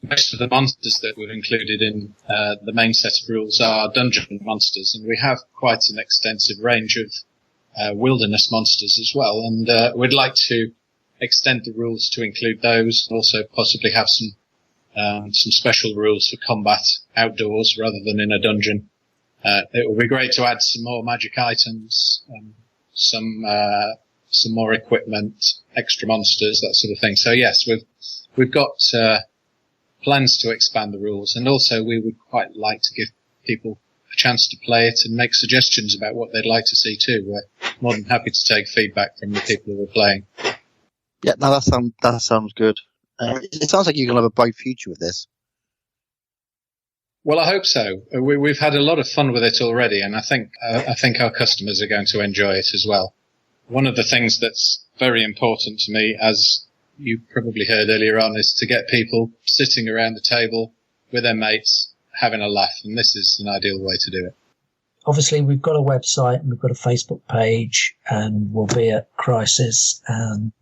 Most of the monsters that we've included in the main set of rules are dungeon monsters, and we have quite an extensive range of wilderness monsters as well, and we'd like to extend the rules to include those, also possibly have some special rules for combat outdoors rather than in a dungeon. It would be great to add some more magic items, some more equipment, extra monsters, that sort of thing. So yes, we've got plans to expand the rules, and also we would quite like to give people a chance to play it and make suggestions about what they'd like to see too. We're more than happy to take feedback from the people who are playing. Yeah, no, that sounds good. It sounds like you're going to have a bright future with this. Well, I hope so. We've had a lot of fun with it already, and I think our customers are going to enjoy it as well. One of the things that's very important to me, as you probably heard earlier on, is to get people sitting around the table with their mates, having a laugh, and this is an ideal way to do it. Obviously, we've got a website and we've got a Facebook page, and we'll be at Crisis and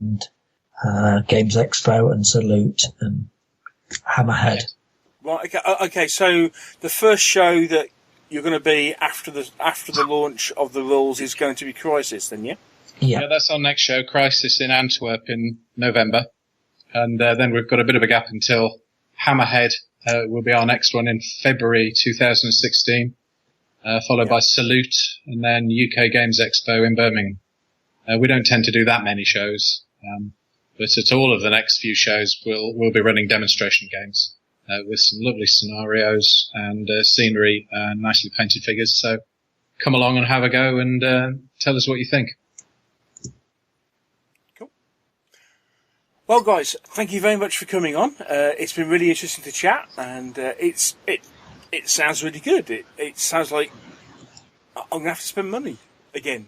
Games Expo and Salute and Hammerhead. Right. Okay. So the first show that you're going to be after the launch of the rules is going to be Crisis, then, yeah? Yeah, that's our next show, Crisis in Antwerp in November, and then we've got a bit of a gap until Hammerhead will be our next one in February 2016, followed by Salute, and then UK Games Expo in Birmingham. We don't tend to do that many shows, but at all of the next few shows, we'll be running demonstration games. With some lovely scenarios and scenery and nicely painted figures. So come along and have a go and tell us what you think. Cool. Well, guys, thank you very much for coming on. It's been really interesting to chat, and it sounds really good. It sounds like I'm going to have to spend money again.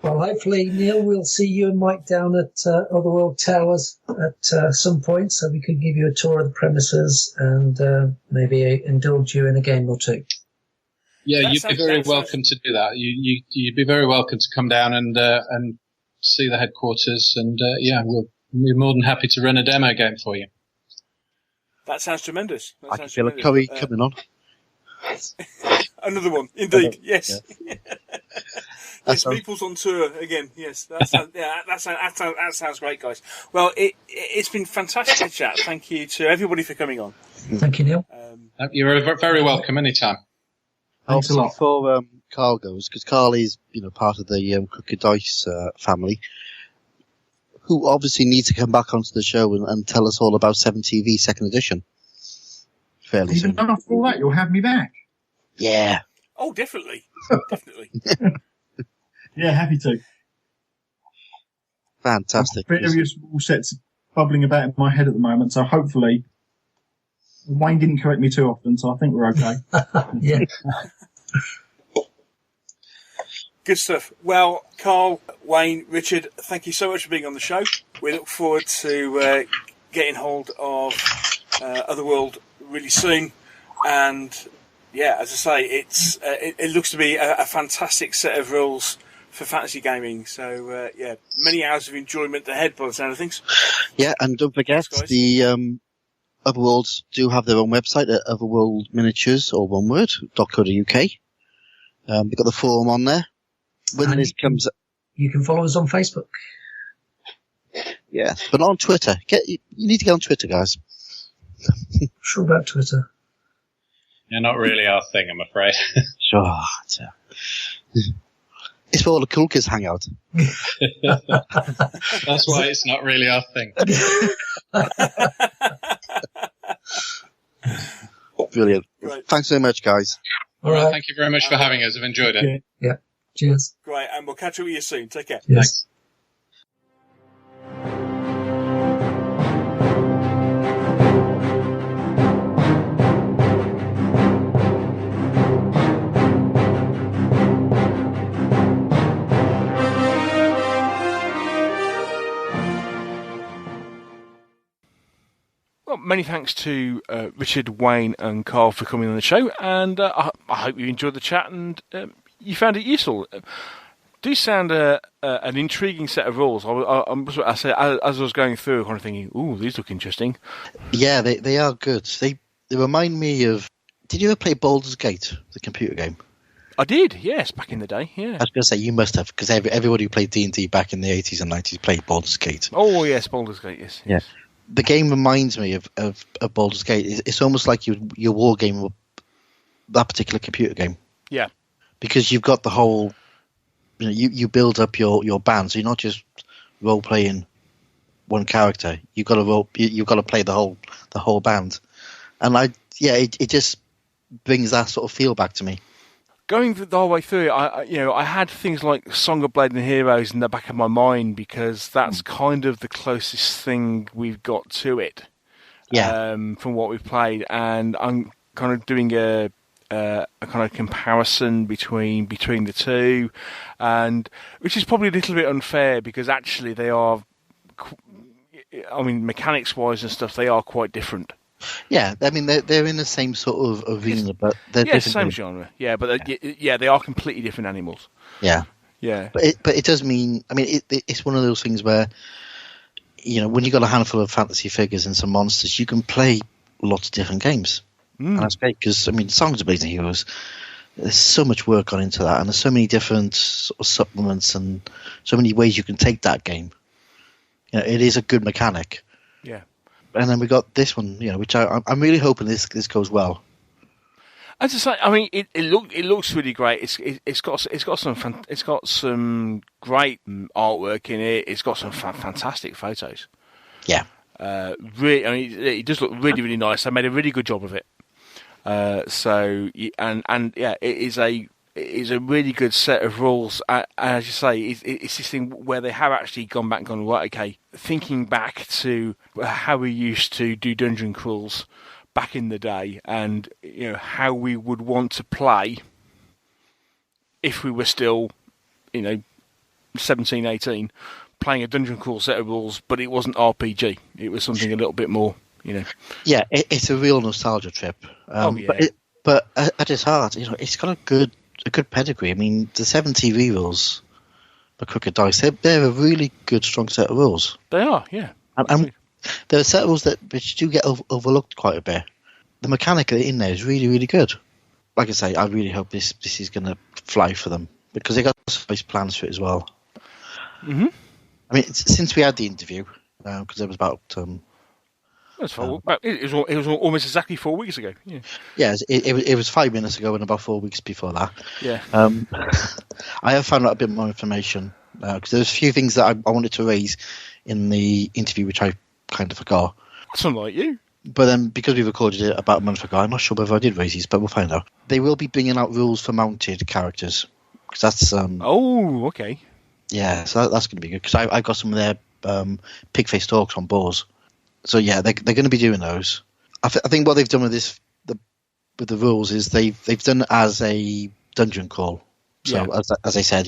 Well, hopefully, Neil, we'll see you and Mike down at Otherworld Towers at some point, so we could give you a tour of the premises and maybe indulge you in a game or two. Yeah, you'd be very welcome to do that. You'd be very welcome to come down and see the headquarters, and we'll be more than happy to run a demo game for you. That sounds tremendous. I can feel a curry coming on. Another one, indeed. Yes. It's Meeples on tour again. Yes, that sounds great, guys. Well, it's been fantastic to chat. Thank you to everybody for coming on. Thank you, Neil. You're very welcome anytime. Thanks a lot. Before Karl goes, because Karl is part of the Crooked Dice family, who obviously needs to come back onto the show and tell us all about 7TV Second Edition. Fairly soon. Even after all that, you'll have me back. Yeah. Oh, definitely. Definitely. Yeah, happy to. Fantastic. Various rule sets bubbling about in my head at the moment, so hopefully Wayne didn't correct me too often, so I think we're okay. Yeah. Good stuff. Well, Karl, Wayne, Richard, thank you so much for being on the show. We look forward to getting hold of Otherworld really soon. And yeah, as I say, it looks to be a fantastic set of rules for fantasy gaming. So yeah, many hours of enjoyment ahead by the sound of things. Yeah, and don't forget, the Otherworlds do have their own website at Otherworld Miniatures, or one word, .co.uk. We've got the forum on there. When this comes, you can follow us on Facebook. Yeah, but on Twitter. You need to get on Twitter, guys. Sure about Twitter. Yeah, not really our thing, I'm afraid. Sure. It's where all the cool kids hang out. That's why it's not really our thing. Brilliant. Right. Thanks so much, guys. All right. Thank you very much for having us. I've enjoyed it. Yeah. Cheers. Great, and we'll catch up with you soon. Take care. Yes. Thanks. Well, many thanks to Richard, Wayne, and Karl for coming on the show, and I hope you enjoyed the chat and you found it useful. Do sound an intriguing set of rules. I said as I was going through, kind of thinking, "Ooh, these look interesting." Yeah, they are good. They remind me of. Did you ever play Baldur's Gate, the computer game? I did, yes, back in the day. Yeah, I was going to say you must have, because everybody who played D&D back in the 80s and 90s played Baldur's Gate. Oh yes, Baldur's Gate. Yes. Yeah. The game reminds me of Baldur's Gate. It's almost like your war game, that particular computer game. Yeah. Because you've got the whole, you build up your band, so you're not just role playing one character. You've got to play the whole band, and it just brings that sort of feel back to me. Going the whole way through it, I had things like Song of Blade and Heroes in the back of my mind because that's kind of the closest thing we've got to it. Yeah. From what we've played, and I'm kind of doing a kind of comparison between the two, and which is probably a little bit unfair because actually they are, mechanics wise and stuff, they are quite different. Yeah, I mean they're in the same sort of arena, but they're different. Same genre. Yeah, but they are completely different animals. Yeah, yeah. But it does mean. I mean, it's one of those things where, when you've got a handful of fantasy figures and some monsters, you can play lots of different games, and that's great because Songs of Blades and Heroes. There's so much work gone into that, and there's so many different sort of supplements and so many ways you can take that game. It is a good mechanic. Yeah. And then we got this one, which I'm really hoping this goes well. As I say, it looks really great. It's got some great artwork in it. It's got some fantastic photos. Yeah. Really, it does look really, really nice. They made a really good job of it. It is a really good set of rules. As you say, it's this thing where they have actually gone back and gone, right, okay, thinking back to how we used to do dungeon crawls back in the day and, how we would want to play if we were still, 17, 18, playing a dungeon crawl set of rules, but it wasn't RPG. It was something a little bit more, Yeah, it's a real nostalgia trip. But at its heart, it's got a good pedigree. I mean, the 7TV rules for Crooked Dice, they're a really good, strong set of rules. They are, yeah. And there are set of rules which do get overlooked quite a bit. The mechanic in there is really, really good. Like I say, I really hope this is going to fly for them because they got nice plans for it as well. Mm-hmm. I mean, since we had the interview, because it was about It was almost exactly 4 weeks ago. Yeah. yeah, it was 5 minutes ago and about 4 weeks before that. Yeah. I have found out a bit more information because there's a few things that I wanted to raise in the interview which I kind of forgot. That's unlike you. But then, because we recorded it about a month ago, I'm not sure whether I did raise these, but we'll find out. They will be bringing out rules for mounted characters. Because that's... oh, okay. Yeah, so that's going to be good. Because I got some of their pig-faced orcs on boars. So yeah, they're going to be doing those. I think what they've done with with the rules is they've done it as a dungeon crawl. So as I said,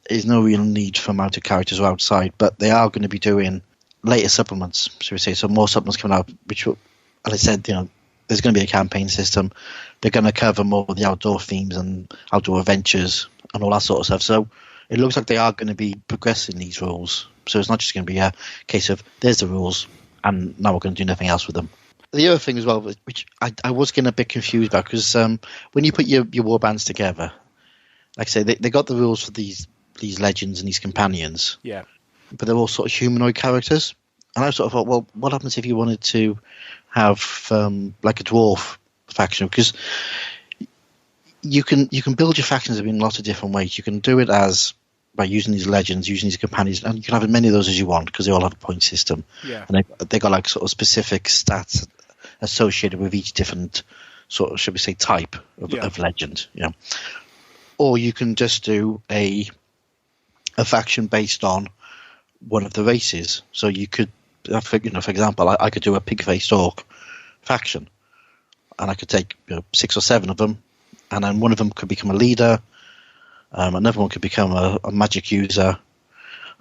there's no real need for mounted characters outside, but they are going to be doing later supplements, should we say. So more supplements coming out, which will, as I said, there's going to be a campaign system. They're going to cover more of the outdoor themes and outdoor adventures and all that sort of stuff. So it looks like they are going to be progressing these rules. So it's not just going to be a case of there's the rules and now we're going to do nothing else with them. The other thing as well, which I was getting a bit confused about, because when you put your warbands together, like I say, they got the rules for these legends and these companions. Yeah. But they're all sort of humanoid characters. And I sort of thought, well, what happens if you wanted to have like a dwarf faction? Because you can build your factions in lots of different ways. You can do it by using these legends, using these companions, and you can have as many of those as you want because they all have a point system. Yeah. And they got like sort of specific stats associated with each different sort of, should we say, type of legend. Or you can just do a faction based on one of the races. So you could, for example, I could do a pig-faced orc faction, and I could take 6 or 7 of them, and then one of them could become a leader, another one could become a magic user,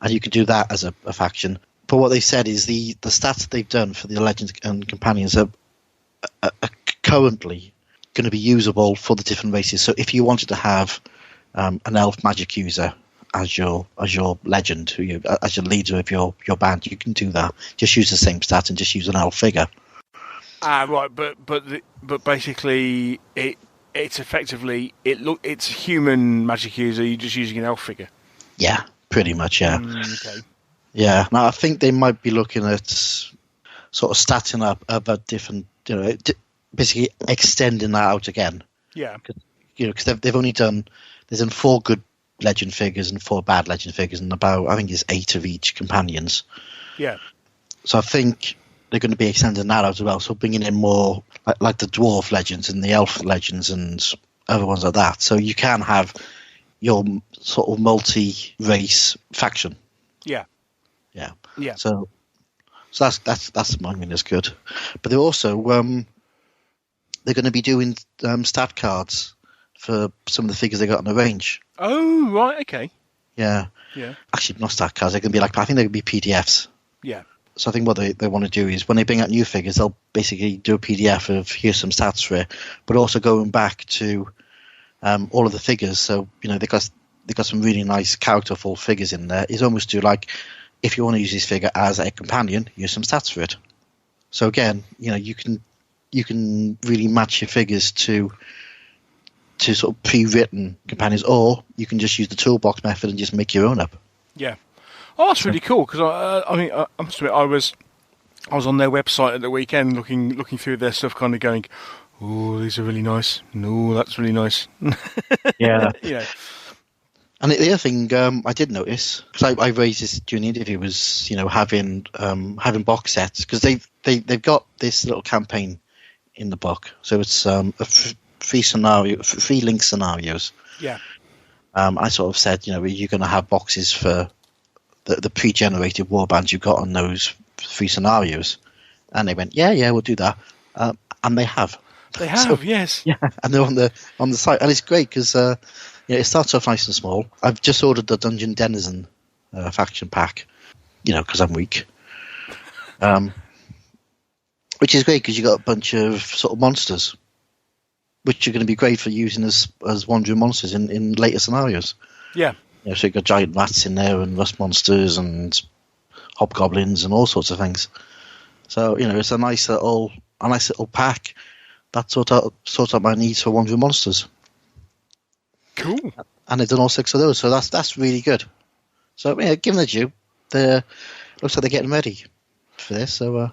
and you could do that as a faction. But what they said is the stats that they've done for the legends and companions are currently going to be usable for the different races. So if you wanted to have an elf magic user as your legend, as your leader of your band, you can do that. Just use the same stats and just use an elf figure. Right, but basically it's effectively it's a human magic user. You're just using an elf figure. Yeah, pretty much. Yeah. Okay. Yeah. Now I think they might be looking at sort of statting up about different, basically extending that out again. Yeah. Because they've only done 4 good legend figures and 4 bad legend figures, and I think it's 8 of each companions. Yeah. So I think they're going to be extending that out as well. So bringing in more like the dwarf legends and the elf legends and other ones like that. So you can have your sort of multi-race faction. Yeah. Yeah. Yeah. So that's I mean, that's good. But they're also they're going to be doing stat cards for some of the figures they got on the range. Oh, right, okay. Yeah. Yeah. Actually, not stat cards. They can be I think they can be PDFs. Yeah. So I think what they want to do is when they bring out new figures, they'll basically do a PDF of here's some stats for it, but also going back to all of the figures. So they got some really nice characterful figures in there. It's almost do like if you want to use this figure as a companion, use some stats for it. So again, you can really match your figures to sort of pre-written companions, or you can just use the toolbox method and just make your own up. Yeah. Oh, that's really cool, because I must admit, I was on their website at the weekend looking through their stuff, kind of going, oh, these are really nice. No, that's really nice. Yeah. Yeah. And the other thing I did notice, because I raised this during the interview, was having box sets, because they've got this little campaign in the book, so it's free link scenarios. Yeah. I sort of said, you're going to have boxes for the pre-generated warbands you got on those 3 scenarios, and they went, yeah, we'll do that, and they have. They have, yes. Yeah, and they're on the site, and it's great because it starts off nice and small. I've just ordered the Dungeon Denizen faction pack, because I'm weak. Which is great because you got a bunch of sort of monsters, which are going to be great for using as wandering monsters in later scenarios. Yeah. So you've got giant rats in there and rust monsters and hobgoblins and all sorts of things. So it's a nice little pack that sort out my needs for wandering monsters. Cool. and they've done all 6 of those. So that's really good. So yeah, give them the due. Looks like they're getting ready for this. So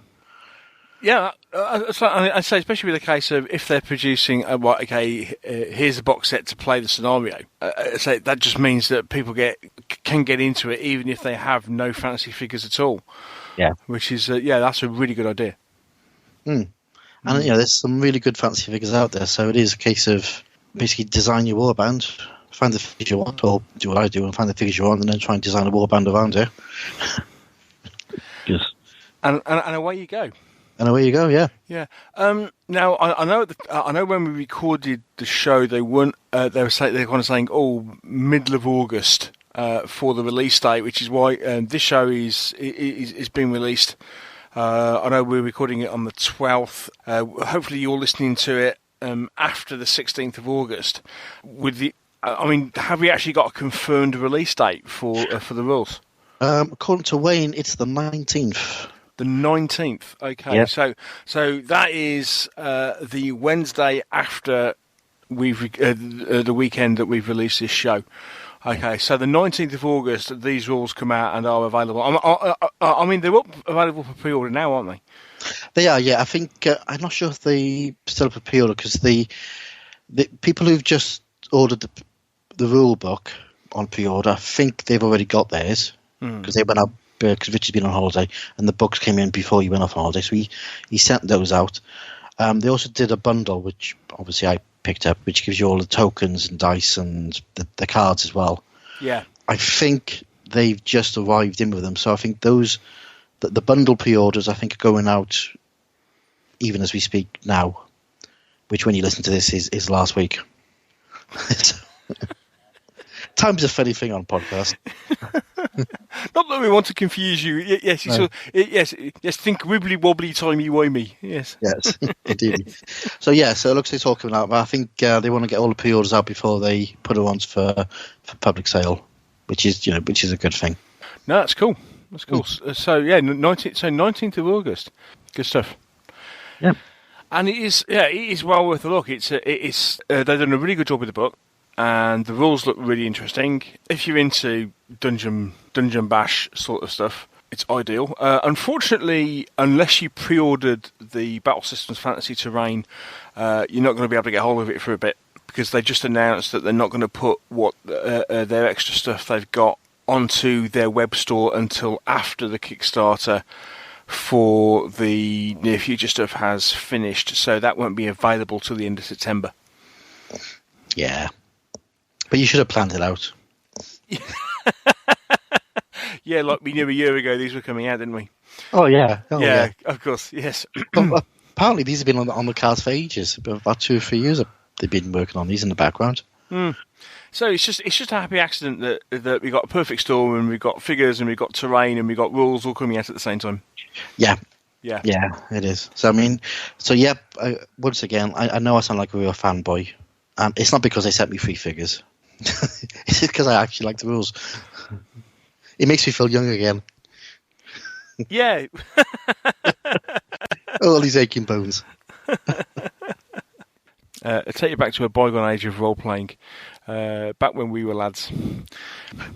yeah, I'd say especially with the case of if they're producing here's a box set to play the scenario. So that just means that people can get into it even if they have no fantasy figures at all. Yeah, which is that's a really good idea. And there's some really good fantasy figures out there. So it is a case of basically design your warband, find the figures you want, or do what I do and find the figures you want, and then try and design a warband around it. And away you go. And away you go, yeah. Yeah. Now I know when we recorded the show, they weren't. They were kind of saying, middle of August for the release date, which is why this show is being released. I know we're recording it on the 12th. Hopefully, you're listening to it after the 16th of August. Have we actually got a confirmed release date for the rules? According to Wayne, it's the 19th. The 19th. Okay, yep. So that is the Wednesday after the weekend that we've released this show. Okay, so the 19th of August, these rules come out and are available. They're up available for pre-order now, aren't they? They are, yeah. I think I'm not sure if they still up for pre-order because the people who've just ordered the rule book on pre-order, I think they've already got theirs because they went out. Because Richard's been on holiday, and the books came in before he went off on holiday, so he sent those out. They also did a bundle, which obviously I picked up, which gives you all the tokens and dice and the cards as well. Yeah. I think they've just arrived in with them, so I think the bundle pre-orders, I think, are going out even as we speak now, which when you listen to this is last week. Time's a funny thing on podcast. Not that we want to confuse you. Yes, no. Yes. Think wibbly wobbly timey wimey. Yes. Yes, indeed. So it looks like it's all coming out. But I think they want to get all the pre-orders out before they put it on for public sale, which is a good thing. No, that's cool. That's cool. So 19th of August. Good stuff. Yeah. And it is well worth a look. They've done a really good job with the book. And the rules look really interesting. If you're into dungeon bash sort of stuff, it's ideal. Unfortunately, unless you pre-ordered the Battle Systems Fantasy Terrain, you're not going to be able to get hold of it for a bit because they just announced that they're not going to put their extra stuff they've got onto their web store until after the Kickstarter for the near future stuff has finished. So that won't be available till the end of September. Yeah. But you should have planned it out. Yeah, like we knew a year ago these were coming out, didn't we? Oh, yeah. Yeah, of course, yes. Apparently these have been on the cards for ages. About 2 or 3 years they've been working on these in the background. So it's just a happy accident that we got a perfect storm and we've got figures and we've got terrain and we've got rules all coming out at the same time. Yeah. Yeah. Yeah, it is. So, once again, I know I sound like a real fanboy. It's not because they sent me free figures. It's because I actually like the rules. It makes me feel young again. Yeah. All these aching bones. I'll take you back to a bygone age of role-playing. Back when we were lads.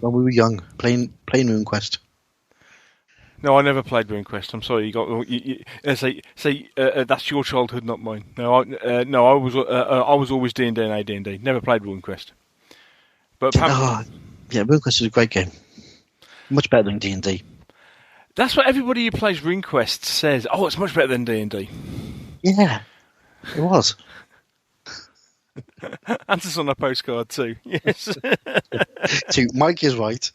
When we were young, playing RuneQuest. No, I never played RuneQuest. I'm sorry. That's your childhood, not mine. No, I was always D&D and AD&D. Never played RuneQuest. But RuneQuest is a great game. Much better than D&D. That's what everybody who plays RuneQuest says. Oh, it's much better than D&D. Yeah, it was. Answers on a postcard too. Yes. Mike is right.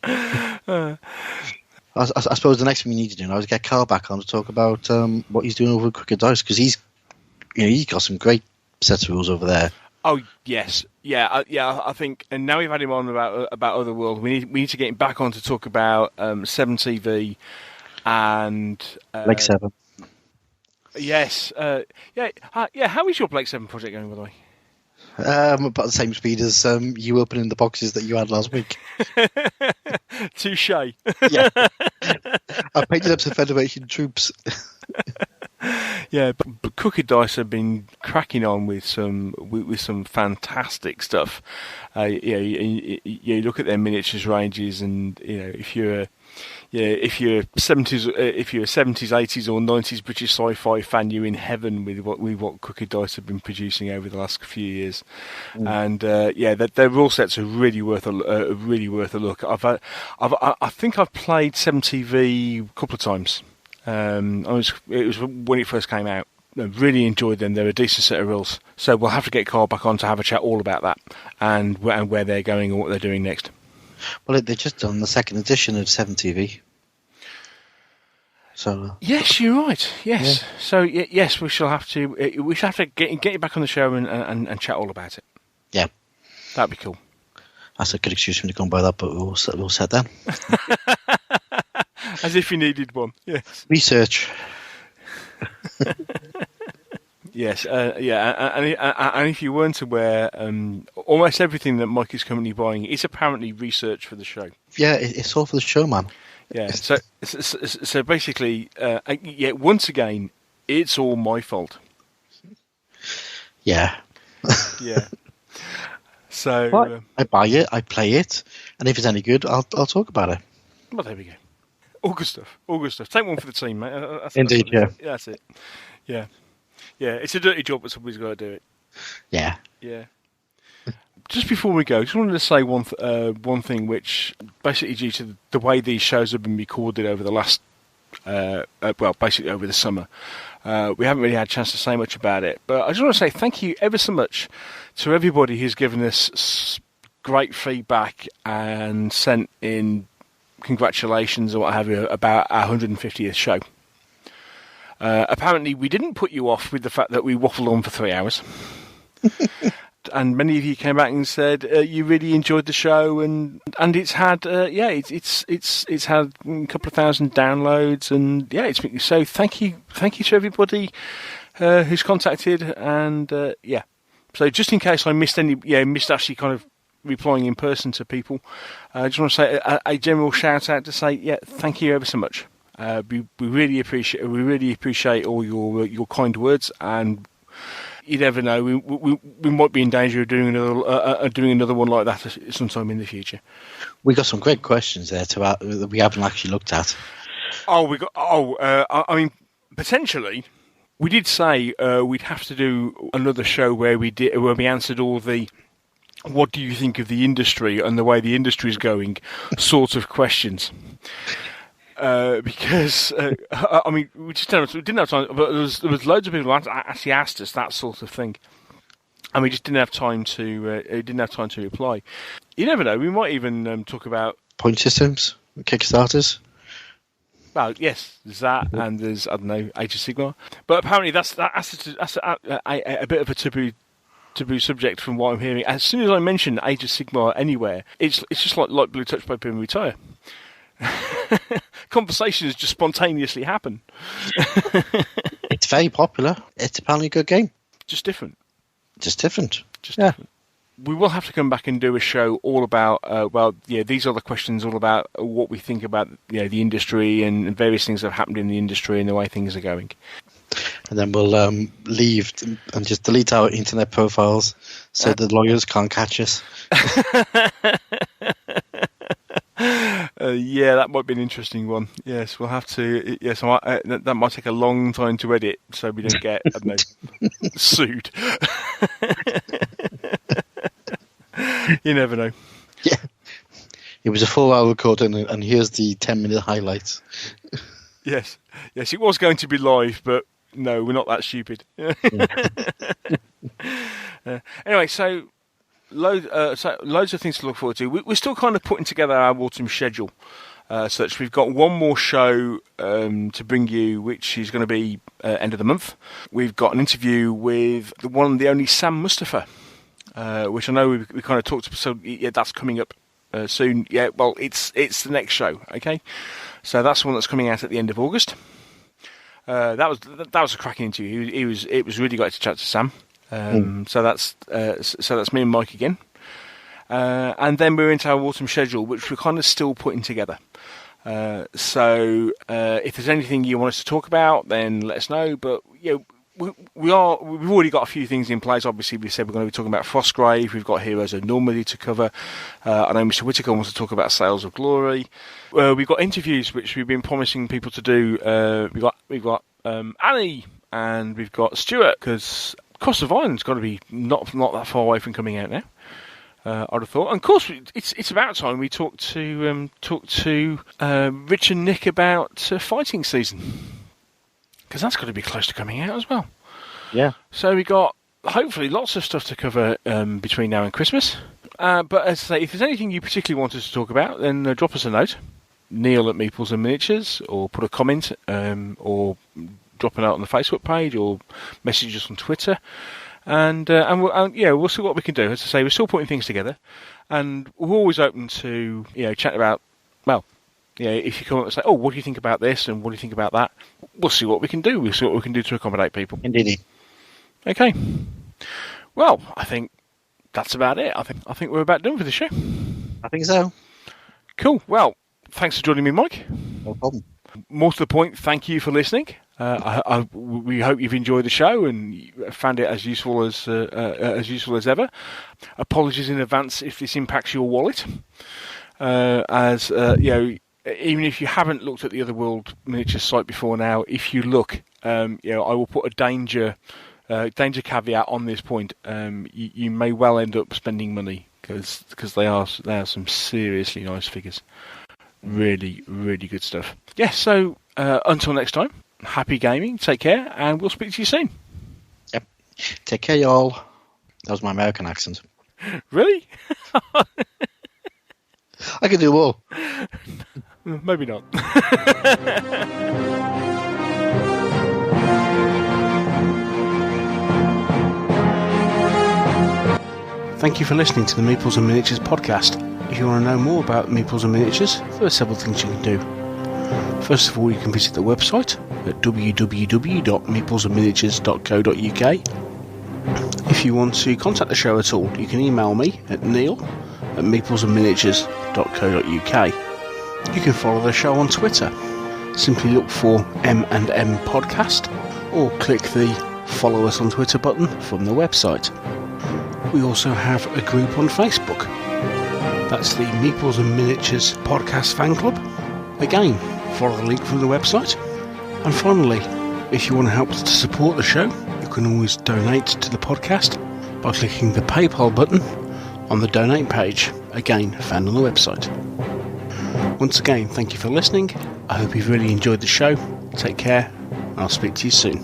I suppose the next thing we need to do now is get Karl back on to talk about what he's doing over at Cricket Dice because he's got some great sets of rules over there. Oh yes, yeah. I think, and now we've had him on about Otherworld. We need to get him back on to talk about 7TV and Blake 7. Yes, How is your Blake 7 project going, by the way? About the same speed as you opening the boxes that you had last week. Touche. Yeah, I painted up some Federation troops. but Crooked Dice have been cracking on with some fantastic stuff. You look at their miniatures ranges, and if you're a 70s, 80s, or 90s British sci-fi fan, you're in heaven with what Crooked Dice have been producing over the last few years. And their rule sets are really worth a look. I think I've played 7TV a couple of times. It was when it first came out. I really enjoyed them. They're a decent set of rules. So we'll have to get Karl back on to have a chat all about that and where they're going and what they're doing next. Well, they've just done the second edition of 7TV. So yes, you're right. Yes. Yeah. So yes, we shall have to. We shall have to get you back on the show and chat all about it. Yeah, that'd be cool. That's a good excuse for me to go and buy that, but we'll set down. As if you needed one. Yes. Research. Yes. And if you weren't aware, almost everything that Mike is currently buying is apparently research for the show. Yeah, it's all for the show, man. Yeah. So basically, once again, it's all my fault. Yeah. Yeah. So well, I buy it, I play it, and if it's any good, I'll talk about it. Well, there we go. All good stuff. Take one for the team, mate. Indeed, yeah. That's it. Yeah. Yeah, it's a dirty job, but somebody's got to do it. Yeah. Yeah. Just before we go, just wanted to say one thing, which basically due to the way these shows have been recorded over the last, basically over the summer, we haven't really had a chance to say much about it. But I just want to say thank you ever so much to everybody who's given us great feedback and sent in congratulations or what have you about our 150th show. Apparently we didn't put you off with the fact that we waffled on for 3 hours. And many of you came back and said you really enjoyed the show, and it's had it's had a couple of thousand downloads, and it's been, so thank you to everybody who's contacted, and so just in case I missed actually kind of replying in person to people, I just want to say a general shout out to say thank you ever so much. We really appreciate all your kind words, and you never know, we might be in danger of doing another one like that sometime in the future. We got some great questions there that we haven't actually looked at. I mean, potentially, we did say we'd have to do another show where we answered all the "what do you think of the industry" and the way the industry is going sort of questions. Because I mean, we didn't have time. But there was loads of people who actually asked us that sort of thing, and we just didn't have time to reply. You never know. We might even talk about point systems, Kickstarters. Well, yes, there's that, and there's Age of Sigmar. But apparently that's a bit of a taboo subject from what I'm hearing. As soon as I mention Age of Sigmar anywhere, it's just like blue touch paper and retire. Conversations just spontaneously happen. It's very popular. It's apparently a good game. Just different. Different. We will have to come back and do a show all about, these are the questions all about what we think about the industry and various things that have happened in the industry and the way things are going. And then we'll leave and just delete our internet profiles so the lawyers can't catch us. That might be an interesting one. Yes, we'll have to. Yes, that might take a long time to edit, so we don't get sued. You never know. Yeah, it was a 4-hour recording, and here's the 10-minute highlights. Yes, it was going to be live, but no, we're not that stupid. Anyway, so. Loads of things to look forward to. We're still kind of putting together our autumn schedule. Such we've got one more show to bring you, which is going to be end of the month. We've got an interview with the one and the only Sam Mustafa, which I know we kind of talked about. So that's coming up soon. Yeah, well, it's the next show. Okay, so that's the one that's coming out at the end of August. That was a cracking interview. It was really great to chat to Sam. So that's me and Mike again, and then we're into our autumn schedule, which we're kind of still putting together. So if there's anything you want us to talk about, then let us know. But we've already got a few things in place. Obviously, we said we're going to be talking about Frostgrave. We've got Heroes of Normandy to cover. I know Mr. Whittaker wants to talk about Sails of Glory. We've got interviews which we've been promising people to do. We've got Annie, and we've got Stuart, because Cost of Iron's got to be not that far away from coming out now. I'd have thought, and of course, it's about time we talk to Rich and Nick about fighting season, because that's got to be close to coming out as well. Yeah. So we got hopefully lots of stuff to cover between now and Christmas. But as I say, if there's anything you particularly want us to talk about, then drop us a note, Neil at Meeples and Miniatures, or put a comment, or drop a note on the Facebook page, or message us on Twitter. And we'll see what we can do. As I say, we're still putting things together, and we're always open to chat about. Well, if you come up and say, "Oh, what do you think about this?" and "What do you think about that?" We'll see what we can do. We'll see what we can do to accommodate people. Indeed. Okay. Well, I think that's about it. I think we're about done for the show. I think so. Cool. Well, thanks for joining me, Mike. No problem. More to the point, thank you for listening. We hope you've enjoyed the show and found it as useful as ever. Apologies in advance if this impacts your wallet, even if you haven't looked at the Otherworld Miniatures site before now. If you look, I will put a danger caveat on this point. You may well end up spending money because they are some seriously nice figures. Really, really good stuff. Yeah. So until next time. Happy gaming, take care, and we'll speak to you soon. Yep. Take care, y'all. That was my American accent. Really? I can do more. Maybe not. Thank you for listening to the Meeples and Miniatures podcast. If you want to know more about Meeples and Miniatures, there are several things you can do. First of all, you can visit the website at www.meeplesandminiatures.co.uk. If you want to contact the show at all, you can email me at neil@meeplesandminiatures.co.uk. You can follow the show on Twitter. Simply look for M&M Podcast, or click the follow us on Twitter button from the website. We also have a group on Facebook. That's the Meeples and Miniatures Podcast Fan Club. Again, follow the link from the website. And finally, if you want to help to support the show, you can always donate to the podcast by clicking the PayPal button on the donate page, again found on the website. Once again, thank you for listening. I hope you've really enjoyed the show. Take care, and I'll speak to you soon.